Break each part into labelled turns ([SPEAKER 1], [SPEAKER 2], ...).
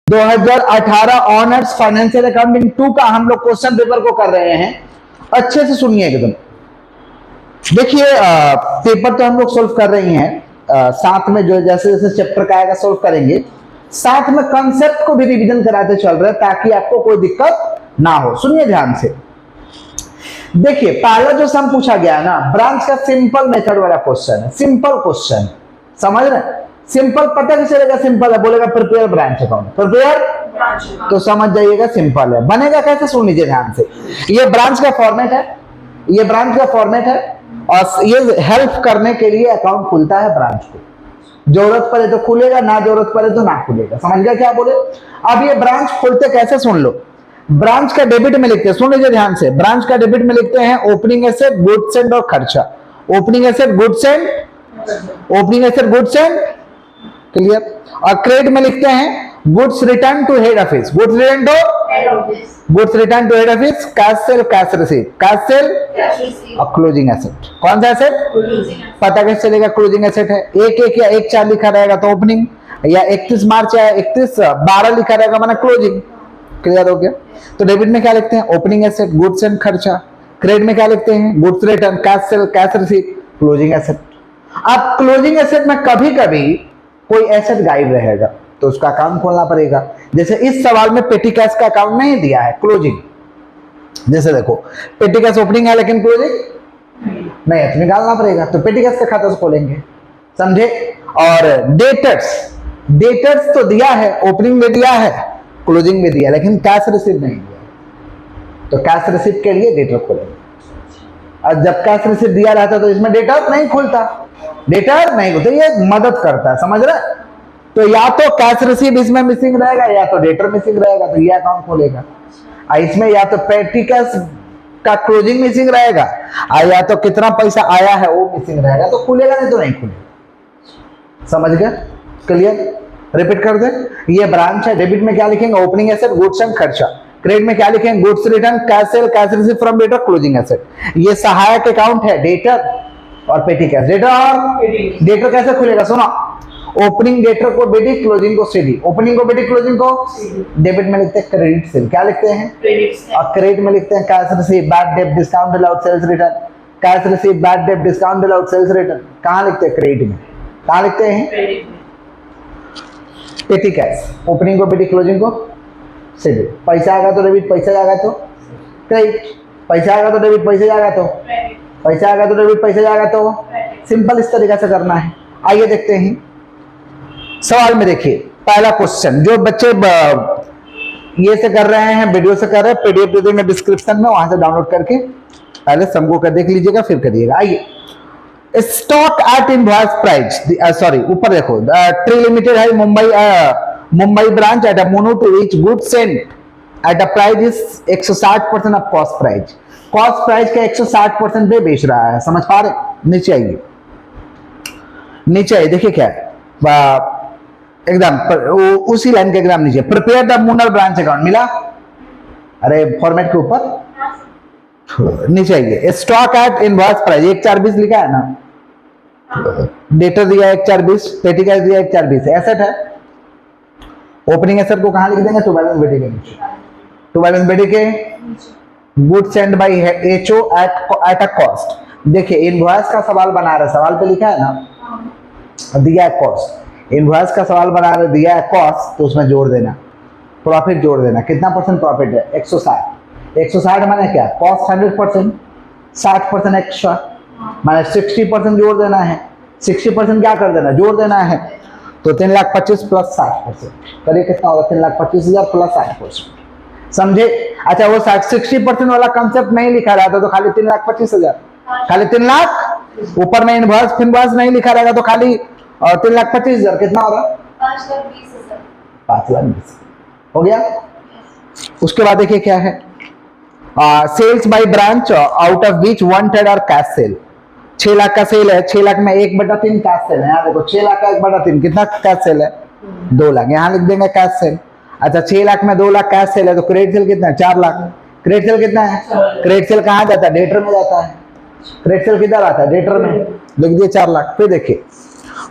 [SPEAKER 1] 2018 honours financial accounting 2 का हम लोग क्वेश्चन पेपर को कर रहे हैं। अच्छे से सुनिए एकदम। देखिए पेपर तो हम लोग सोल्व कर रही हैं, साथ में जो जैसे जैसे चैप्टर का आएगा सोल्व करेंगे, साथ में कॉन्सेप्ट को भी रिवीजन कराते चल रहे हैं ताकि आपको कोई दिक्कत ना हो। सुनिए ध्यान से। देखिए पहला जो सम पूछा गया है ना, ब्रांच का सिंपल मेथड वाला क्वेश्चन है, सिंपल क्वेश्चन, समझ रहे हैं? सिंपल पता कैसे चलेगा सिंपल है? बोलेगा प्रिपेयर ब्रांच अकाउंट, प्रिपेयर तो समझ जाइएगा सिंपल है। बनेगा कैसे सुन लीजिए ध्यान से। ये ब्रांच का फॉर्मेट है, ये ब्रांच का फॉर्मेट है और ये हेल्प करने के लिए अकाउंट खुलता है ब्रांच को। जरूरत पड़े तो खुलेगा, ना जरूरत पड़े तो ना खुलेगा। समझ गया क्या बोले? अब ये ब्रांच खोलते कैसे सुन लो। ब्रांच का डेबिट में लिखते हैं, सुन लीजिए ध्यान से। ब्रांच का डेबिट में लिखते हैं ओपनिंग एसेट, गुड्स एंड और खर्चा। Opening asset, goods and, opening asset, goods and, clear. और क्रेडिट में लिखते हैं goods return to head office, goods return to, goods return to head office, cash sale, cash receive, cash sale और closing asset. कौन सा asset? पता कैसे चलेगा क्लोजिंग एसेट है? एक या 1/4 लिखा रहेगा तो ओपनिंग, या 31 मार्च या 31/12 लिखा रहेगा माना क्लोजिंग। क्लियर हो गया? तो डेबिट में क्या लिखते हैं? ओपनिंग एसेट, गुड्स एंड खर्चा। क्रेडिट में क्या लिखते हैं? Goods return, cash sale, cash receive, closing asset. अब क्लोजिंग एसेट में कभी कभी कोई एसेट गायब रहेगा तो उसका अकाउंट खोलना पड़ेगा। जैसे इस सवाल में पेटी कैश का अकाउंट नहीं दिया है, क्लोजिंग। जैसे देखो पेटी कैश ओपनिंग है लेकिन क्लोजिंग नहीं है, तो निकालना पड़ेगा, तो पेटी कैश का खाता से खोलेंगे, समझे? और डेटर्स, डेटर्स तो दिया है, ओपनिंग में दिया है, क्लोजिंग में दिया, लेकिन कैश रिसीव नहीं दिया, तो कैश रिसीव के लिए डेटर खोलेंगे। और जब कैश रिसीव दिया रहता तो इसमें डेटर नहीं खुलता, डेटर नहीं खुलता, ये मदद करता है, समझ रहे? तो या तो कैश रिसीव इसमें मिसिंग रहेगा या तो डेटर मिसिंग रहेगा, तो ये अकाउंट खोलेगा। इसमें या तो पेटी कैश का क्लोजिंग मिसिंग रहेगा या तो कितना पैसा आया है वो मिसिंग रहेगा, तो खुलेगा, नहीं तो नहीं खुलेगा। समझ गया? क्लियर? रिपीट कर दे। ये ब्रांच है। डेबिट में क्या लिखेंगे? ओपनिंग एसेट, गुड्स एंड खर्चा। क्रेडिट में क्या लिखेंगे? Goods return, cash sale, cash receive from debtor, closing asset. ये सहायक अकाउंट है, डेटर और पेटी कैश। डेटर और डेटर कैसे खुलेगा? सुनो, ओपनिंग डेटर को बेटी, क्लोजिंग को सीडी। ओपनिंग को बेटी, क्लोजिंग को डेबिट में लिखते हैं क्रेडिट सेल, क्या लिखते हैं? और क्रेडिट में लिखते हैं cash receive, bad debt, discount allowed, sales return. Cash receive, bad debt, discount allowed, sales return कहाँ लिखते हैं? क्रेडिट में। कहाँ लिखते हैं? पेटी कैश। ओपनिंग को बेटी, क्लोजिंग को सीडी। पैसा आएगा तो डेबिट, पैसा जाएगा तो क्रेडिट, पैसा आएगा तो डेबिट, पैसा जाएगा तो पैसा आएगा तो डेबिट, पैसा जाएगा तो। सिंपल इस तरीके से करना है। आइए देखते हैं सवाल में। देखिए पहला क्वेश्चन, जो बच्चे ये से कर रहे हैं, वीडियो से कर रहे हैं, पीडीएफ दे देंगे डिस्क्रिप्शन में, वहां से डाउनलोड करके पहले समको कर देख लीजिएगा, फिर करिएगा। आइए, stock at invoice price, sorry ऊपर देखो, ट्री लिमिटेड है Mumbai branch at mono to reach goods sent at a price is 160% of cost price. Cost price के 160% पे बेच रहा है, समझ पा रहे? नीचे आइए, नीचे आइए, देखिए क्या है एकदम उसी लाइन के एकदम नीचे, प्रिपेयर द मूनल ब्रांच अकाउंट। मिला? अरे फॉर्मेट के ऊपर नीचे आइए। स्टॉक एट इनवॉइस प्राइस 1/4/20 लिखा है ना, डेटर दिया 1/4/20, पेटी कैश दिया 1/4/20, एसेट है। ओपनिंग एसेट को कहां लिख देंगे? टू बैलेंस बेटी के नीचे, टू बैलेंस बेटी के goods send by HO at a cost. देखिए इनवॉइस का सवाल बना रहे, सवाल पे लिखा है ना, दिया है कॉस्ट। इनवॉइस का सवाल बना रहे, दिया है कॉस्ट, तो उसमें जोड़ देना, प्रॉफिट जोड़ देना। कितना परसेंट प्रॉफिट है? 160। 160 माने क्या? कॉस्ट 100%, 60% एक्स्ट्रा माने 60% जोड़ देना है। 60% क्या कर देना? जोड़ देना है। तो 3,25,000 प्लस 60%, करिए कितना होगा? 3,25,000 प्लस 60%, समझे? अच्छा वो 60% वाला कंसेप्ट नहीं लिखा रहा था तो खाली 3,25,000, खाली 3 लाख, ऊपर में इनवॉइस नहीं लिखा रहेगा तो खाली 3,25,000, कितना होगा? 5,20,000। 5,20,000 हो गया। उसके बाद देखिए क्या है, sales by branch out of which 1/3 और कैश सेल। 6 लाख का सेल है, 6 लाख में 1/3 कैश सेल है। यहाँ देखो 6 लाख का 1/3 कितना कैश सेल है? 2 लाख। यहाँ लिख देंगे कैश सेल। अच्छा 6 लाख में 2 लाख कैश सेल है तो क्रेडिट सेल कितना है? 4 लाख। क्रेडिट सेल कितना है? क्रेडिट सेल कहाँ जाता है? डेटर में जाता है। क्रेडिट सेल किधर आता है? डेटर में। लिख दिए 4 लाख। फिर देखिए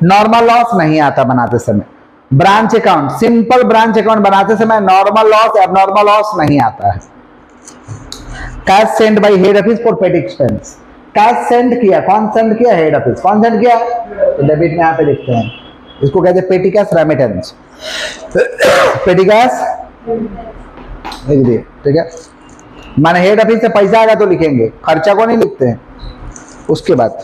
[SPEAKER 1] नॉर्मल लॉस नहीं आता बनाते समय, branch account, simple branch account बनाते समय नॉर्मल लॉस एबनॉर्मल लॉस नहीं आता है। Cash send bye head office for paid expense, cash send किया, कौन सेंड किया? Head office. कौन सेंड किया? तो डेबिट में यहाँ पे लिखते हैं, इसको कहते हैं पेटी कैश रेमिटेंस। पेटी कैश लिख दिए, ठीक है। माने हेड ऑफिस से पैसा आएगा तो लिखेंगे, खर्चा को नहीं लिखते हैं। उसके बाद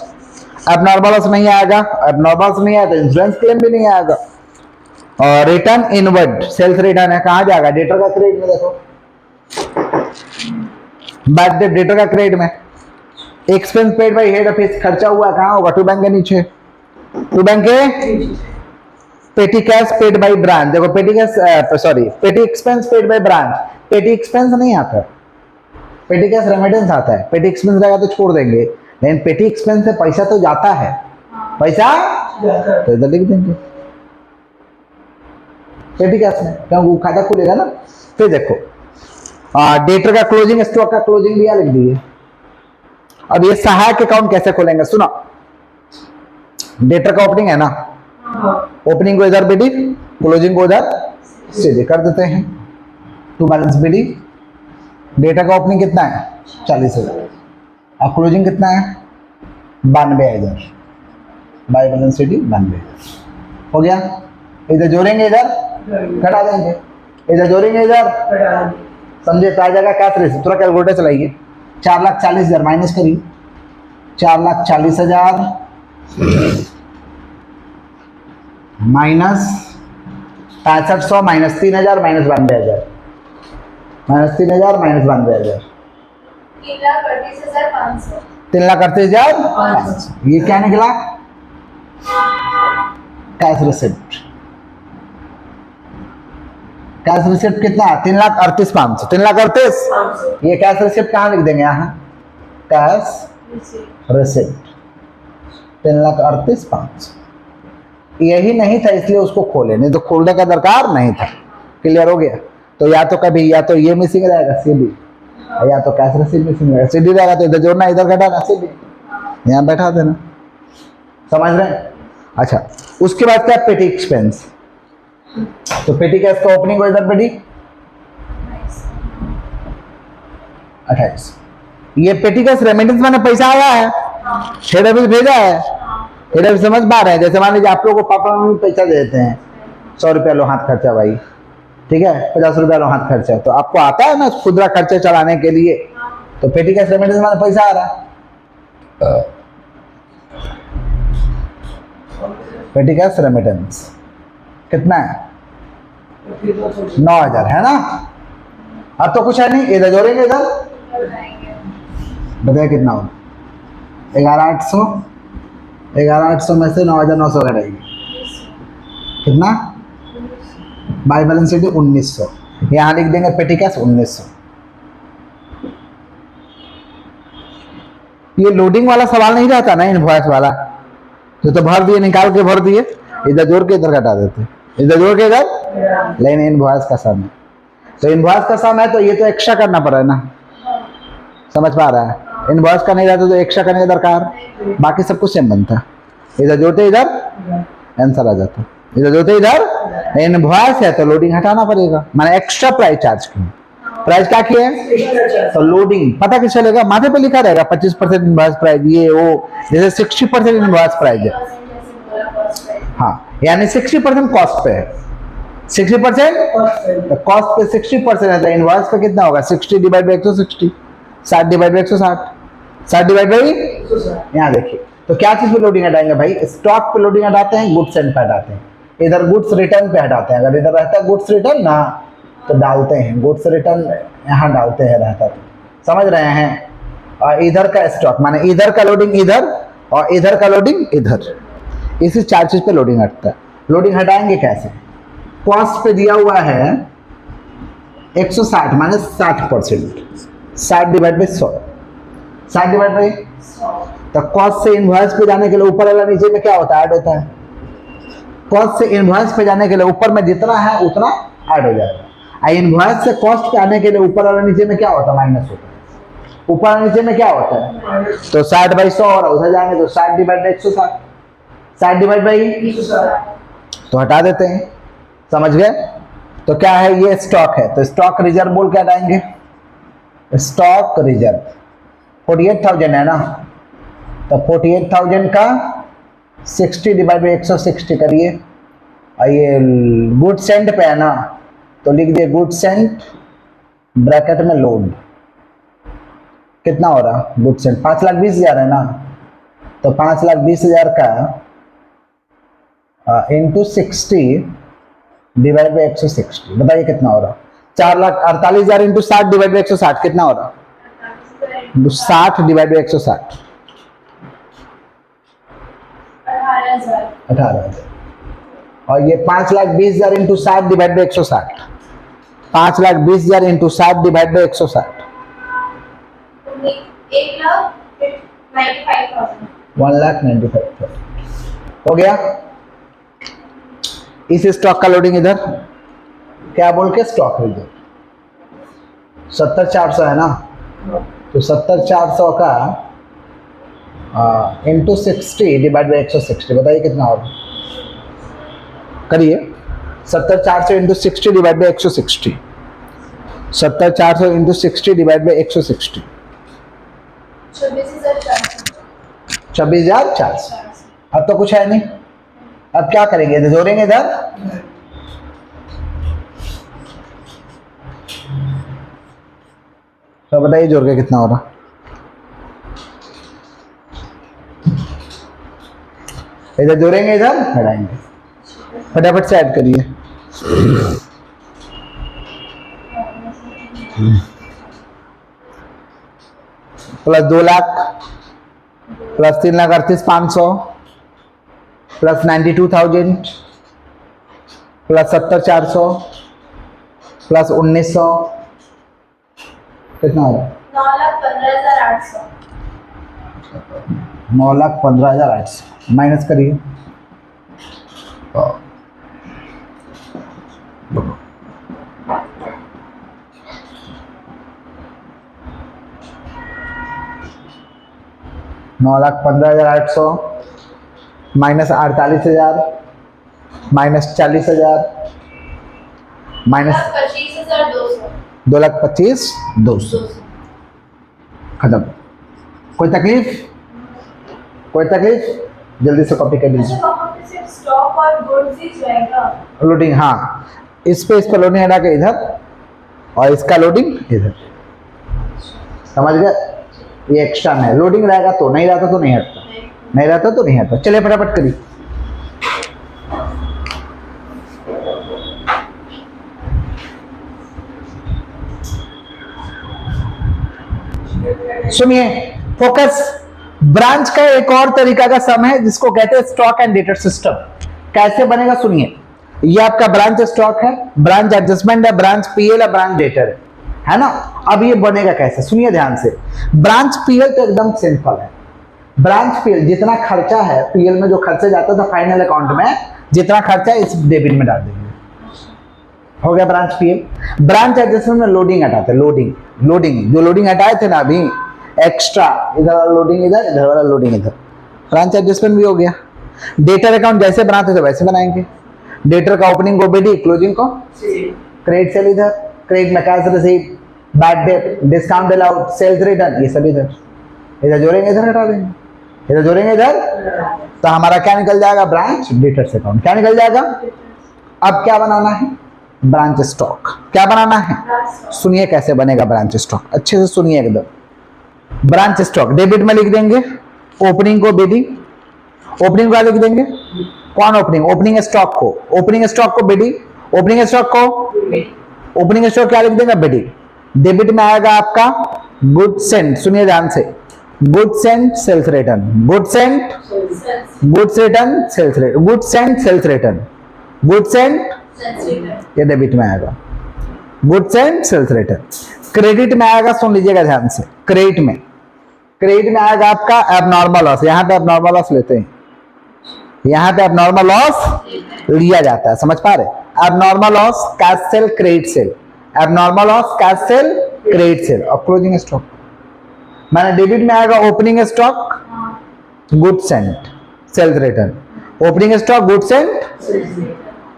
[SPEAKER 1] एबनॉर्मल लॉस नहीं आएगा, एबनॉर्मल लॉस नहीं आया तो इंश्योरेंस क्लेम भी नहीं आएगा। और रिटर्न इनवर्ड, सेल्स रिटर्न है, कहाँ जाएगा? डेटर का क्रेडिट में, देखो बैड डेट डेटर का क्रेडिट में। Expense paid by head office, खर्चा हुआ कहाँ होगा? टू बैंक के नीचे, टू बैंक के। पेटी कैश पेड बाय ब्रांच, देखो पेटी कैश सॉरी पेटी एक्सपेंस पेड बाय ब्रांच, पेटी एक्सपेंस नहीं आता है, पेटी कैश रेमिटेंस आता है। पेटी एक्सपेंस रहेगा तो छोड़ देंगे, लेकिन पेटी एक्सपेंस से पैसा तो जाता है, पैसा तो इधर लिख देंगे पेटी कैश में, क्योंकि खाता खुलेगा ना। फिर देखो डेटर का क्लोजिंग, स्टॉक का क्लोजिंग दिया, लिख दिए। अब ये सहायक अकाउंट कैसे खोलेंगे? सुनो, डेटर का ओपनिंग है ना, ओपनिंग को इधर बीडी, क्लोजिंग को इधर सीधे कर देते हैं। टू बैलेंस बीडी, डेटा का ओपनिंग कितना है? 40,000, और क्लोजिंग कितना है? 92,000, बाय बैलेंस सीडी 92,000 हो गया। इधर जोड़ेंगे, इधर घटा देंगे, इधर जोड़ेंगे, इधर समझे तो आ जाएगा कैश रेशियो। थोड़ा कैलकुलेटर चलाइए, 4,40,000 माइनस करिए, 4,40,000 minus 6500 minus 3,000 minus 92,000, minus 3,000 minus 92,000, 3,38,500। ये क्या निकला? Cash receipt. कैश रिसिप्ट कितना? 3,38,500, 3,38,000। ये कैश रिसिप्ट कहाँ लिख देंगे? यहाँ कैश रिसिप्ट 3,38,500। यही नहीं था इसलिए उसको खोले, नहीं तो खोलने का दरकार नहीं था। क्लियर हो गया? तो या तो कभी या तो ये मिसिंग रहेगा सीडी, या तो कैश रिसीप्ट मिसिंग रहेगा। सीडी रहेगा तो इधर जोड़ना, इधर घटाना, सीडी यहाँ बैठा देना। समझ रहे हैं? अच्छा, उसके बाद क्या? पेटी एक्सपेंस। तो पेटी कैश का ओपनिंग को इधर पेटी 28। ये पेटी कैश रेमिटेंस माने पैसा आया है, हेड ऑफिस भेजा है, हेड ऑफिस समझ पा रहे हैं। जैसे मान लीजिए आप लोगों को पापा मम्मी पैसा दे देते हैं, 100 रुपया लो हाथ खर्चा भाई, ठीक है, 50 रुपया लो हाथ खर्चा, तो आपको आता है ना खुदरा खर्चे चलाने के लिए, तो पेटी कैश रेमिटेंस माने पैसा आ रहा है। पेटी कैश रेमिटेंस कितना है? 9,000 है ना। अब तो कुछ है नहीं, इधर जोड़ेंगे, इधर बताइए कितना हो? 11,800, 11,800 में से 9,900 घटाएंगे, कितना? बाय बैलेंस शीट 1,900, यहाँ लिख देंगे पेटी कैश 1,900। ये लोडिंग वाला सवाल नहीं रहता ना, इनवॉइस वाला, तो भर दिए, निकाल के भर दिए, इधर जोड़ के इधर घटा देते, इधर जोड़ के इधर। लेकिन इनवॉइस का सम है, तो इनवॉइस का सम है तो ये तो एक्स्ट्रा करना पड़ा है ना, समझ पा रहा है? इनवॉइस का नहीं रहता तो एक्स्ट्रा करने का दरकार, बाकी सब कुछ सेम बनता। इधर जोड़ते इधर आंसर आ जाता, इधर जोड़ते इधर। इनवॉइस है तो लोडिंग हटाना पड़ेगा, माने एक्स्ट्रा प्राइस चार्ज किए। प्राइस क्या किए? तो लोडिंग पता किस चलेगा? माथे पे लिखा रहेगा 25% इनवॉइस प्राइस, ये वो, जैसे 60% इनवॉइस प्राइस है। हाँ, यानी 60% कॉस्ट पे है, 60% कॉस्ट पे 60% है, तो इनवॉइस पे कितना होगा? 60 divide by 160, 60 divide by 160, 60 divide by 160। यहाँ देखिए, तो क्या चीज पे लोडिंग हटाएंगे भाई? स्टॉक पे लोडिंग हटाते हैं, गुड्स एंड पे हटाते हैं, इधर गुड्स रिटर्न पे हटाते हैं। अगर इधर रहता है गुड्स रिटर्न ना, तो डालते हैं गुड्स रिटर्न, यहाँ डालते हैं रहता, तो समझ रहे हैं? और इधर का स्टॉक माने इधर का लोडिंग इधर, और इधर का लोडिंग इधर, इसी चार चीज पे लोडिंग हटता है। लोडिंग हटाएंगे कैसे? कॉस्ट पे दिया हुआ है 160 माने 60%, 60 डिवाइड बाई 100, 60 डिवाइड बाई, तो कॉस्ट से इनवॉइस पे जाने के लिए ऊपर वाला नीचे में क्या होता है? ऐड होता है। कॉस्ट से इनवॉइस पे जाने के लिए ऊपर में जितना है उतना ऐड हो जाएगा, और इनवॉइस से कॉस्ट पे आने के लिए ऊपर वाला नीचे में क्या होता है? माइनस होता है। ऊपर और नीचे में क्या होता है? तो 60 बाई 100, और उधर जाएंगे तो 60 डिवाइड बाई 160, 60 डिवाइड बाई 160, तो हटा देते हैं। समझ गए? तो क्या है, ये स्टॉक है, तो स्टॉक रिजर्व बोल के हटाएंगे, स्टॉक रिजर्व 48,000 है ना, तो 48,000 का 60 डिवाइड बाई 160 करिए, और ये गुड सेंट पे है ना, तो लिख दिए गुड सेंट ब्रैकेट में लोड, कितना हो रहा गुड सेंट 5,20,000 है ना, तो 5,20,000 का इंटू 60 डिवाइड बाई 160, बताइए कितना हो रहा, 4,48,000 इंटू 60 डिवाइड बाई 160 कितना हो रहा, 60 डिवाइड बाई 160 18,000, और ये 5,20,000 into 60 divide by 160, 5,20,000 into 60 divide by 160 1,95,000 हो गया। इस स्टॉक का लोडिंग इधर क्या बोल के स्टॉक रिजर्व 70,400 है ना, तो 70,400 का इंटू 60 डिवाइड बाई 160, बताइए कितना होगा, करिए 70,400 into 60 divide by 160, 70,400 into 60 divide by 160 26,400। अब तो कुछ है नहीं, अब क्या करेंगे, इधर जोड़ेंगे इधर, तो बताइए जोड़ के कितना हो रहा, इधर जोड़ेंगे इधर हटाएंगे, फटाफट से ऐड करिए, plus 2 lakh plus 3,38,500 plus 92,000 plus 70,400 plus 1,900 कितना हो रहा, 9,15,800 माइनस करिए, $9,15,800 माइनस 48,000 माइनस 40,000 माइनस 2,25,200 खत्म। कोई तकलीफ, कोई तकलीफ, जल्दी से कॉपी कर लीजिए।
[SPEAKER 2] स्टॉक और गुड्स ही जाएगा
[SPEAKER 1] लोडिंग, हाँ इस पे लोडिंग हटा के इधर, और इसका लोडिंग इधर, समझ गए, ये एक्स्ट्रा में लोडिंग रहेगा, तो नहीं रहता तो नहीं हटता, नहीं रहता तो नहीं हटता। चलिए फटाफट करिए, सुनिए फोकस। ब्रांच का एक और तरीका का सम है जिसको कहते हैं स्टॉक एंड डेटर सिस्टम। कैसे बनेगा सुनिए, ये आपका ब्रांच स्टॉक है, ब्रांच एडजस्टमेंट है, ब्रांच पीएल है, ब्रांच डेटर है ना। अब ये बनेगा कैसे, सुनिए ध्यान से। ब्रांच पीएल तो एकदम सिंपल है, ब्रांच पीएल जितना खर्चा है, पीएल में जो खर्चा जाता था फाइनल अकाउंट में, जितना खर्चा है इस डेबिट में डाल देंगे, हो गया ब्रांच पीएल। ब्रांच एडजस्टमेंट में लोडिंग हटाते हैं, लोडिंग जो लोडिंग हटाए थे ना अभी एक्स्ट्रा, इधर वाला लोडिंग इधर, इधर वाला लोडिंग इधर, ब्रांच एडजस्टमेंट भी हो गया। डेटर अकाउंट जैसे बनाते थे वैसे बनाएंगे, डेटर का ओपनिंग को बीडी, क्लोजिंग को क्रेडिट सेल इधर, क्रेडिट में cash receive, bad debt, discount allowed, sales return, ये सब इधर, इधर जोड़ेंगे इधर हटा देंगे, इधर जोड़ेंगे इधर, तो हमारा क्या निकल जाएगा, ब्रांच डेटर्स अकाउंट क्या निकल जाएगा। अब क्या बनाना है, ब्रांच स्टॉक। क्या बनाना है, सुनिए कैसे बनेगा ब्रांच स्टॉक, अच्छे से सुनिए एकदम। ब्रांच स्टॉक डेबिट में लिख देंगे ओपनिंग को बीडी, ओपनिंग का लिख देंगे कौन ओपनिंग, ओपनिंग स्टॉक को, ओपनिंग स्टॉक को बीडी, ओपनिंग स्टॉक को, ओपनिंग स्टॉक क्या लिख देंगे बीडी। डेबिट में आएगा आपका गुड सेंट, सुनिए ध्यान से, good sent sales return, good sent goods return sales return, good sent sales return, good sent, ये डेबिट में आएगा good sent sales return. Credit में आएगा, सुन लीजिएगा ध्यान से, क्रेडिट में आएगा आपका एबनॉर्मल लॉस, यहाँ पे एबनॉर्मल लॉस लेते हैं, यहाँ पे एबनॉर्मल लॉस लिया जाता है, समझ पा रहे। Abnormal loss cash sale credit sale, abnormal loss cash sale credit sale, और क्लोजिंग स्टॉक मैंने डेबिट में आएगा opening stock good sent sales return, opening stock good sent,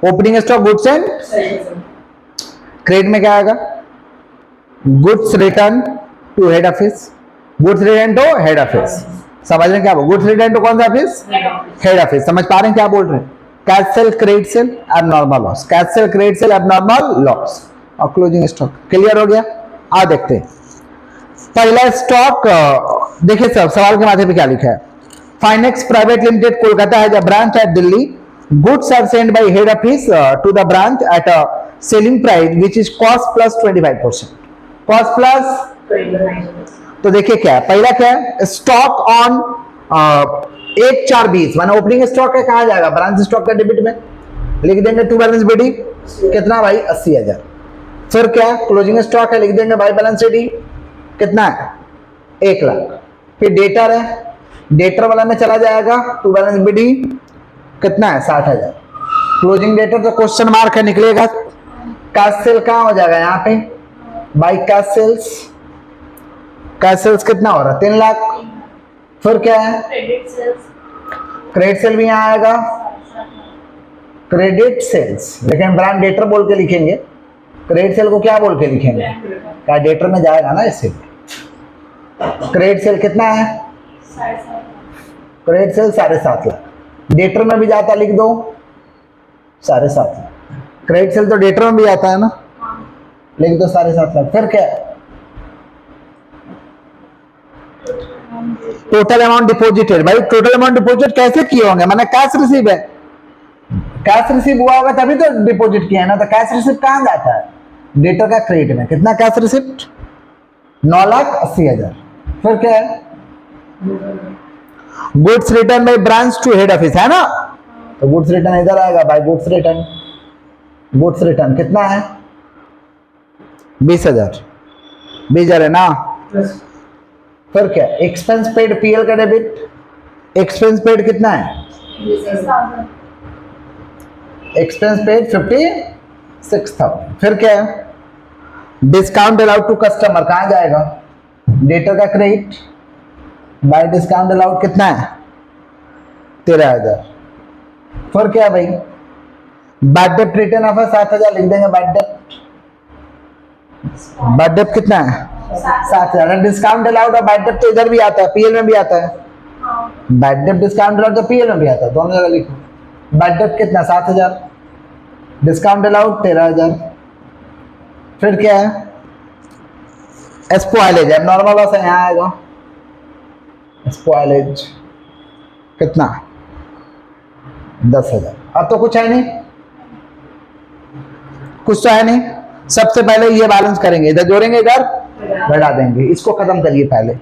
[SPEAKER 1] opening stock goods and credit में क्या आएगा? Goods return to head office, goods return to head office. समझ रहे हैं क्या? गुड्स रिटर्न टू कौन सा ऑफिस? Head office. समझ पा रहे हैं क्या बोल रहे हैं? Cash sale credit sale abnormal loss, cash sale credit sale abnormal loss और क्लोजिंग स्टॉक। क्लियर हो गया? आ देखते हैं पहला स्टॉक। देखिए सर सवाल के माथे पे क्या लिखा है? Finex private limited Kolkata has a branch at Delhi, goods are sent by head office to the branch at a selling price which is cost plus 25%, cost plus. तो देखिए क्या है, पहला क्या है? स्टॉक ऑन 1/4/20 माने ओपनिंग स्टॉक है, कहां जाएगा? ब्रांच स्टॉक का डेबिट में लिख देंगे टू बैलेंस बीडी कितना भाई? 80,000। फिर क्या? क्लोजिंग स्टॉक है, लिख देंगे भाई बैलेंस डी कितना है? 1 लाख। फिर डेटर है, डेटर वाला में चला जाएगा टू बैलेंस बीडी कितना है? 60,000। क्लोजिंग डेटर तो क्वेश्चन मार्क है, निकलेगा। कैश सेल कहां हो जाएगा? यहाँ पे by cash sales, cash sales कितना हो रहा है? 3 लाख। फिर क्या है?
[SPEAKER 2] क्रेडिट सेल्स
[SPEAKER 1] क्रेडिट सेल भी यहाँ आएगा, क्रेडिट सेल्स, लेकिन ब्रांड डेटर बोल के लिखेंगे। क्रेडिट सेल को क्या बोल के लिखेंगे? क्या डेटर में जाएगा ना इससे। क्रेडिट सेल कितना है?
[SPEAKER 2] 7.5
[SPEAKER 1] क्रेडिट सेल 7.5 लाख। डेटर में भी जाता, लिख दो 7.5 लाख। क्रेडिट सेल तो डेटर में भी आता है ना, लिख दो 7.5 लाख। फिर क्या है? Total amount deposited. भाई टोटल अमाउंट डिपॉजिट कैसे किए होंगे? मैंने कैश रिसीव है, कैश रिसीव हुआ होगा तभी तो डिपॉजिट किया है ना। तो कैश रिसीव कहां जाता है? डेटर का क्रेडिट में। कितना कैश रिसिप्ट? 9,80,000। फिर क्या है? Goods return by branch to head office है ना, तो गुड्स रिटर्न इधर आएगा by goods return. Goods return कितना है? 20,000। 20,000 है ना। फिर क्या? एक्सपेंस पेड पीएल का डेबिट, एक्सपेंस पेड कितना है?
[SPEAKER 2] 6,000
[SPEAKER 1] एक्सपेंस पेड 56,000। फिर क्या है? डिस्काउंट अलाउड टू कस्टमर कहां जाएगा? डेटर का क्रेडिट बाय डिस्काउंट अलाउड कितना है? 13,000। फिर क्या है भाई? बैड डेप्ट रिटर्न ऑफ 7,000 लिख देंगे। बैड डेप्ट, बैड डेप्ट कितना है? 7,000। डिस्काउंट अलाउड और बैड डेप्ट तो इधर भी आता है, पीएल में भी आता है। बैड डेप्ट डिस्काउंट अलाउड तो पीएल में भी आता है, दोनों जगह लिखो। बैड डेप्ट कितना? 7,000। Discount allowed 13,000। फिर क्या है? स्पॉइलेज एबनॉर्मल लॉस है, यहाँ आएगा स्पॉइलेज कितना? 10,000। अब तो कुछ है नहीं, कुछ तो है नहीं। सबसे पहले ये बैलेंस करेंगे, इधर जोड़ेंगे, इधर बढ़ा देंगे। इसको खत्म करिए पहले।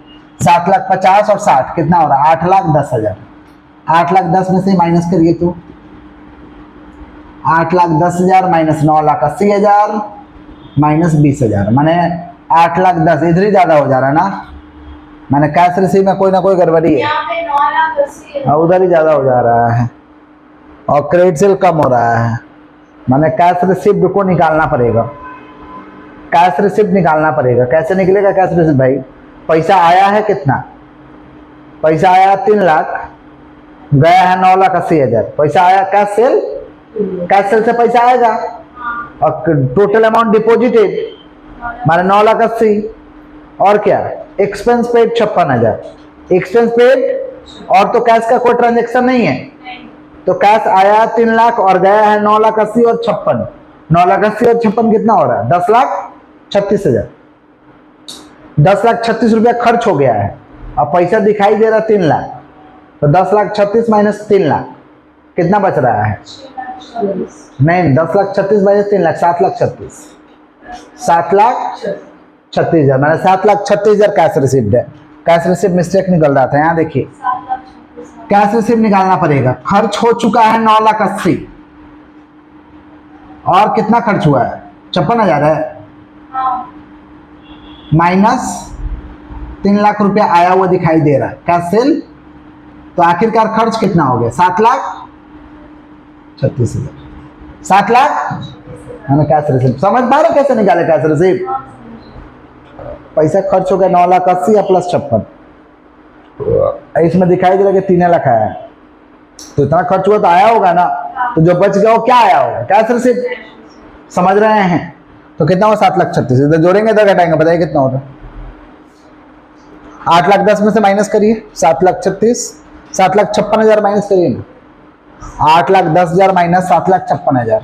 [SPEAKER 1] 7,50,000 और 60 कितना हो रहा है? 8,10,000। 8,10,000 में से माइनस करिए तो 8,10,000 माइनस 9,80,000 माइनस 20,000 माने 8,10,000। इधर ही ज्यादा हो जा रहा है ना, मैंने कैश रिसीव में कोई ना कोई गड़बड़ी है,
[SPEAKER 2] यहाँ पे 9,80,000
[SPEAKER 1] उधर ही ज्यादा हो जा रहा है और क्रेडिट सेल कम हो रहा है। मैंने कैश रिसिप्ट को निकालना पड़ेगा, कैश रिसिप्ट निकालना पड़ेगा। कैसे निकलेगा कैश रिसिप्ट भाई? पैसा आया है कितना? पैसा आया 3 लाख, गया है 9,80,000। पैसा आया कैश सेल, कैश सेल से पैसा आएगा और टोटल अमाउंट डिपॉजिटेड माने 9,80,000। और क्या? Expense paid 56,000। एक्सपेंस पेड और तो कैश का कोई ट्रांजेक्शन नहीं है, तो कैश आया 3 लाख और गया है 9,80,000 और 56। 9,80,000 और 56 कितना हो रहा है? 10,36,000। 10,36,000 रुपया खर्च हो गया है और पैसा दिखाई दे रहा 3 लाख, तो 10,36,000 माइनस 3 लाख कितना बच रहा है? नहीं, 10,36,000 माइनस 3 लाख 7,36,000। 7,36,000 मैंने 7,36,000 कैश रिसिप्ट है। कैश रिसिप्ट मिस्टेक निकल रहा था, यहाँ देखिए
[SPEAKER 2] 7,36,000
[SPEAKER 1] कैश रिसिप्ट निकालना पड़ेगा। खर्च हो चुका है 9,80,000 और कितना खर्च हुआ है? 56,000 है माइनस 3 लाख रुपया आया हुआ दिखाई दे रहा है कैश सेल, तो आखिरकार खर्च कितना हो गया? 7,36,000। 7 लाख मैंने कैश रिसिप्ट। समझ पा रहे कैसे निकाले कैश रिसिप्ट? पैसा खर्च हो गया 9,80,000 प्लस 56, इसमें दिखाई दे रहा है कि 3 लाख आया है, तो इतना खर्च हुआ तो आया होगा ना। तो जो बच गया वो क्या आया होगा, कैश रिसीट। समझ रहे हैं? तो कितना हुआ 7,36,000। इधर जोड़ेंगे इधर घटाएंगे, बताइए कितना होगा। 8,10,000 में से माइनस करिए 7,36,000, 7,56,000 माइनस करिए ना। 8,10,000 माइनस 7,56,000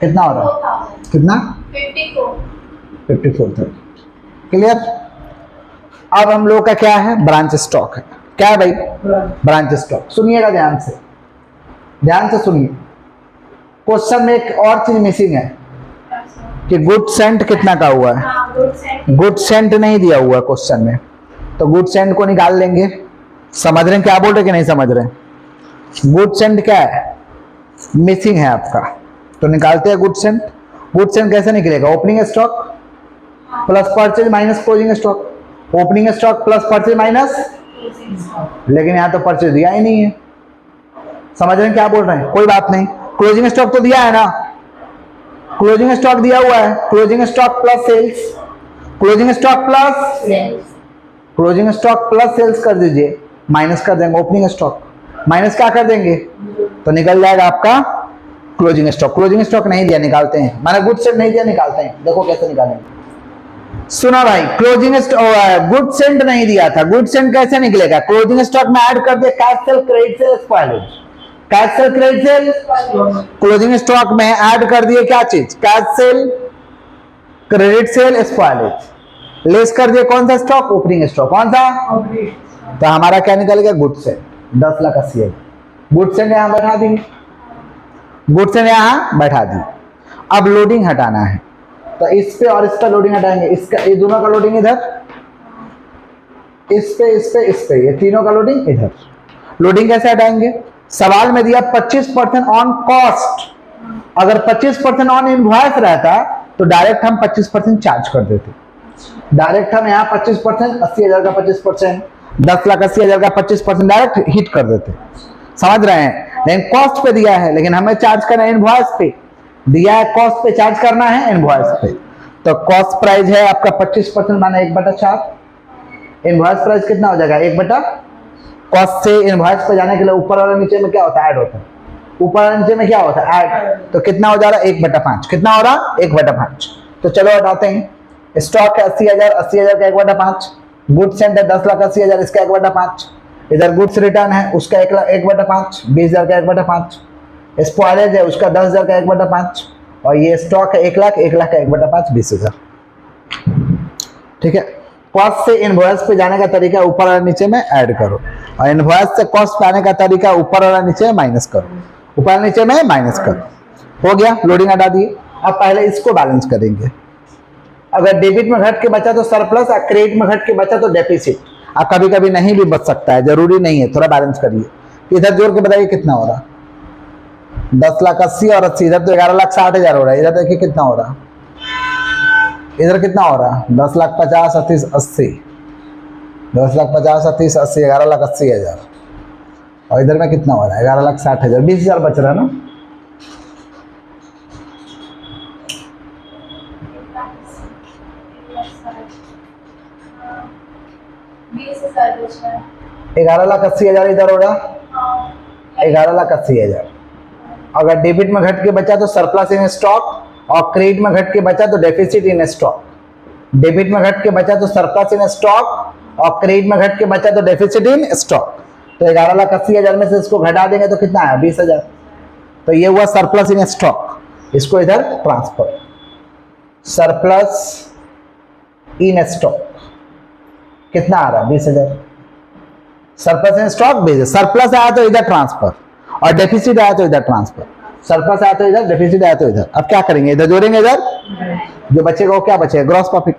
[SPEAKER 1] कितना हो रहा है? कितना? 54,000। क्लियर? अब हम लोग का क्या है? ब्रांच स्टॉक है। क्या है भाई? Branch stock. सुनिएगा ध्यान से, ध्यान से सुनिए। क्वेश्चन में एक और चीज मिसिंग है कि गुड सेंट कितना का हुआ है। गुड सेंट नहीं दिया हुआ क्वेश्चन में, तो गुड सेंट को निकाल लेंगे। समझ रहे हैं क्या बोल रहे कि नहीं समझ रहे हैं? गुड सेंट क्या है? मिसिंग है आपका, तो निकालते हैं गुड सेंट। गुड सेंट कैसे निकलेगा? Opening stock plus purchase minus closing stock. Opening stock plus purchase minus, लेकिन यहाँ तो परचेज दिया ही नहीं है। समझ रहे हैं क्या बोल रहे हैं? कोई बात नहीं, क्लोजिंग स्टॉक तो दिया है ना, क्लोजिंग स्टॉक दिया हुआ है। Closing stock plus sales, closing stock plus sales कर दीजिए, माइनस कर देंगे ओपनिंग स्टॉक, माइनस क्या कर देंगे तो निकल जाएगा आपका क्लोजिंग स्टॉक। क्लोजिंग स्टॉक नहीं दिया, निकालते हैं। मैंने गुड सेंट नहीं दिया, निकालते हैं। देखो कैसे निकालेंगे। सुना भाई, क्लोजिंग गुड सेंट नहीं दिया था, गुड सेंट कैसे निकलेगा? क्लोजिंग स्टॉक में ऐड कर दिया cash sale, credit cell, spoilage. Cash sale, credit cell, closing stock में ऐड कर दिए क्या चीज? Cash sale, credit cell, spoilage. Less कर दिए कौन सा स्टॉक? Opening stock. कौन सा? तो हमारा क्या निकल गया? Good Saint 10,80,000। गुड सेंट यहां बैठा दी, गुड सेंट यहां बैठा दी। अब लोडिंग हटाना है, तो इस पे और इसका लोडिंग हटाएंगे। इसका, ये दोनों का लोडिंग इधर, इस पे, इस पे, इस पे, ये तीनों का लोडिंग इधर। लोडिंग कैसे हटाएंगे? सवाल में दिया 25% ऑन कॉस्ट। अगर 25% ऑन इनवॉइस रहता तो डायरेक्ट हम 25% चार्ज कर देते। डायरेक्ट हम यहाँ 25%, 80,000 का 25%, 10,80,000 का 25% डायरेक्ट हिट कर देते। समझ रहे हैं? लेकिन कॉस्ट पे दिया है, लेकिन हमें चार्ज करना है इनवॉइस पे। दिया है कॉस्ट पे, चार्ज करना है इनवॉइस पे। तो कॉस्ट प्राइस है आपका 25% माना 1/4। इनवॉइस प्राइस कितना हो जाएगा? 1/। कॉस्ट से इनवॉइस पे जाने के लिए ऊपर वाला नीचे में क्या होता है? ऐड होता है। ऊपर वाला नीचे में क्या होता है? ऐड। तो कितना हो जा रहा है? 1/5। कितना हो रहा? 1/5। तो चलो हटाते हैं। स्टॉक है 80,000, 80,000 का 1/5। गुड सेंट है 10,80,000, इसका 1/5। इधर गुड्स रिटर्न है, उसका 1/5, 20,000 का 1/5। स्पॉइलेज है उसका 10,000 का 1/5। और ये स्टॉक है 1,00,000, 1,00,000 का 1/5, 20,000। ठीक है। कॉस्ट से इनवॉइस पे जाने का तरीका ऊपर और नीचे में ऐड करो, और इनवॉइस से कॉस्ट पे आने का तरीका ऊपर और नीचे में माइनस करो, ऊपर नीचे में माइनस करो। हो गया, लोडिंग हटा दिए। अब पहले इसको बैलेंस करेंगे। अगर डेबिट में घट के बचा तो सरप्लस, और क्रेडिट में घट के बचा तो डेफिसिट। अब कभी कभी नहीं भी बच सकता है, जरूरी नहीं है, थोड़ा बैलेंस करिए। इधर जोड़ के बताइए कितना हो रहा? 10,80,000 और 80, इधर तो 11,60,000 हो रहा है। इधर देखिए कितना हो रहा? इधर कितना हो रहा? 10,50,000, 30, 80, 10,50,000, 30, 80, 11,80,000। और इधर में कितना हो रहा है? 11,60,000, 20,000 बच रहा है ना।
[SPEAKER 2] ₹20,000
[SPEAKER 1] 11,80,000 इधर हो रहा, 11,80,000। अगर डेबिट में घट के बचा तो सरप्लस इन स्टॉक, और क्रेडिट में घट के बचा तो डेफिसिट इन स्टॉक। डेबिट में घट के बचा तो सरप्लस इन स्टॉक, और क्रेडिट में घट के बचा तो डेफिसिट इन स्टॉक। तो 11,80,000 में से इसको घटा देंगे तो कितना है? 20,000। तो ये हुआ सरप्लस इन स्टॉक, इसको इधर ट्रांसफर। सरप्लस इन स्टॉक कितना आ रहा? 20,000। Surplus in stock 20,000। सरप्लस आया तो इधर ट्रांसफर, और डेफिसिट आया तो इधर ट्रांसफर। सरप्लस आया तो इधर, डेफिसिट आया तो इधर। अब क्या करेंगे? इधर जोड़ेंगे, इधर जो बचेगा वो क्या बचेगा? Gross profit.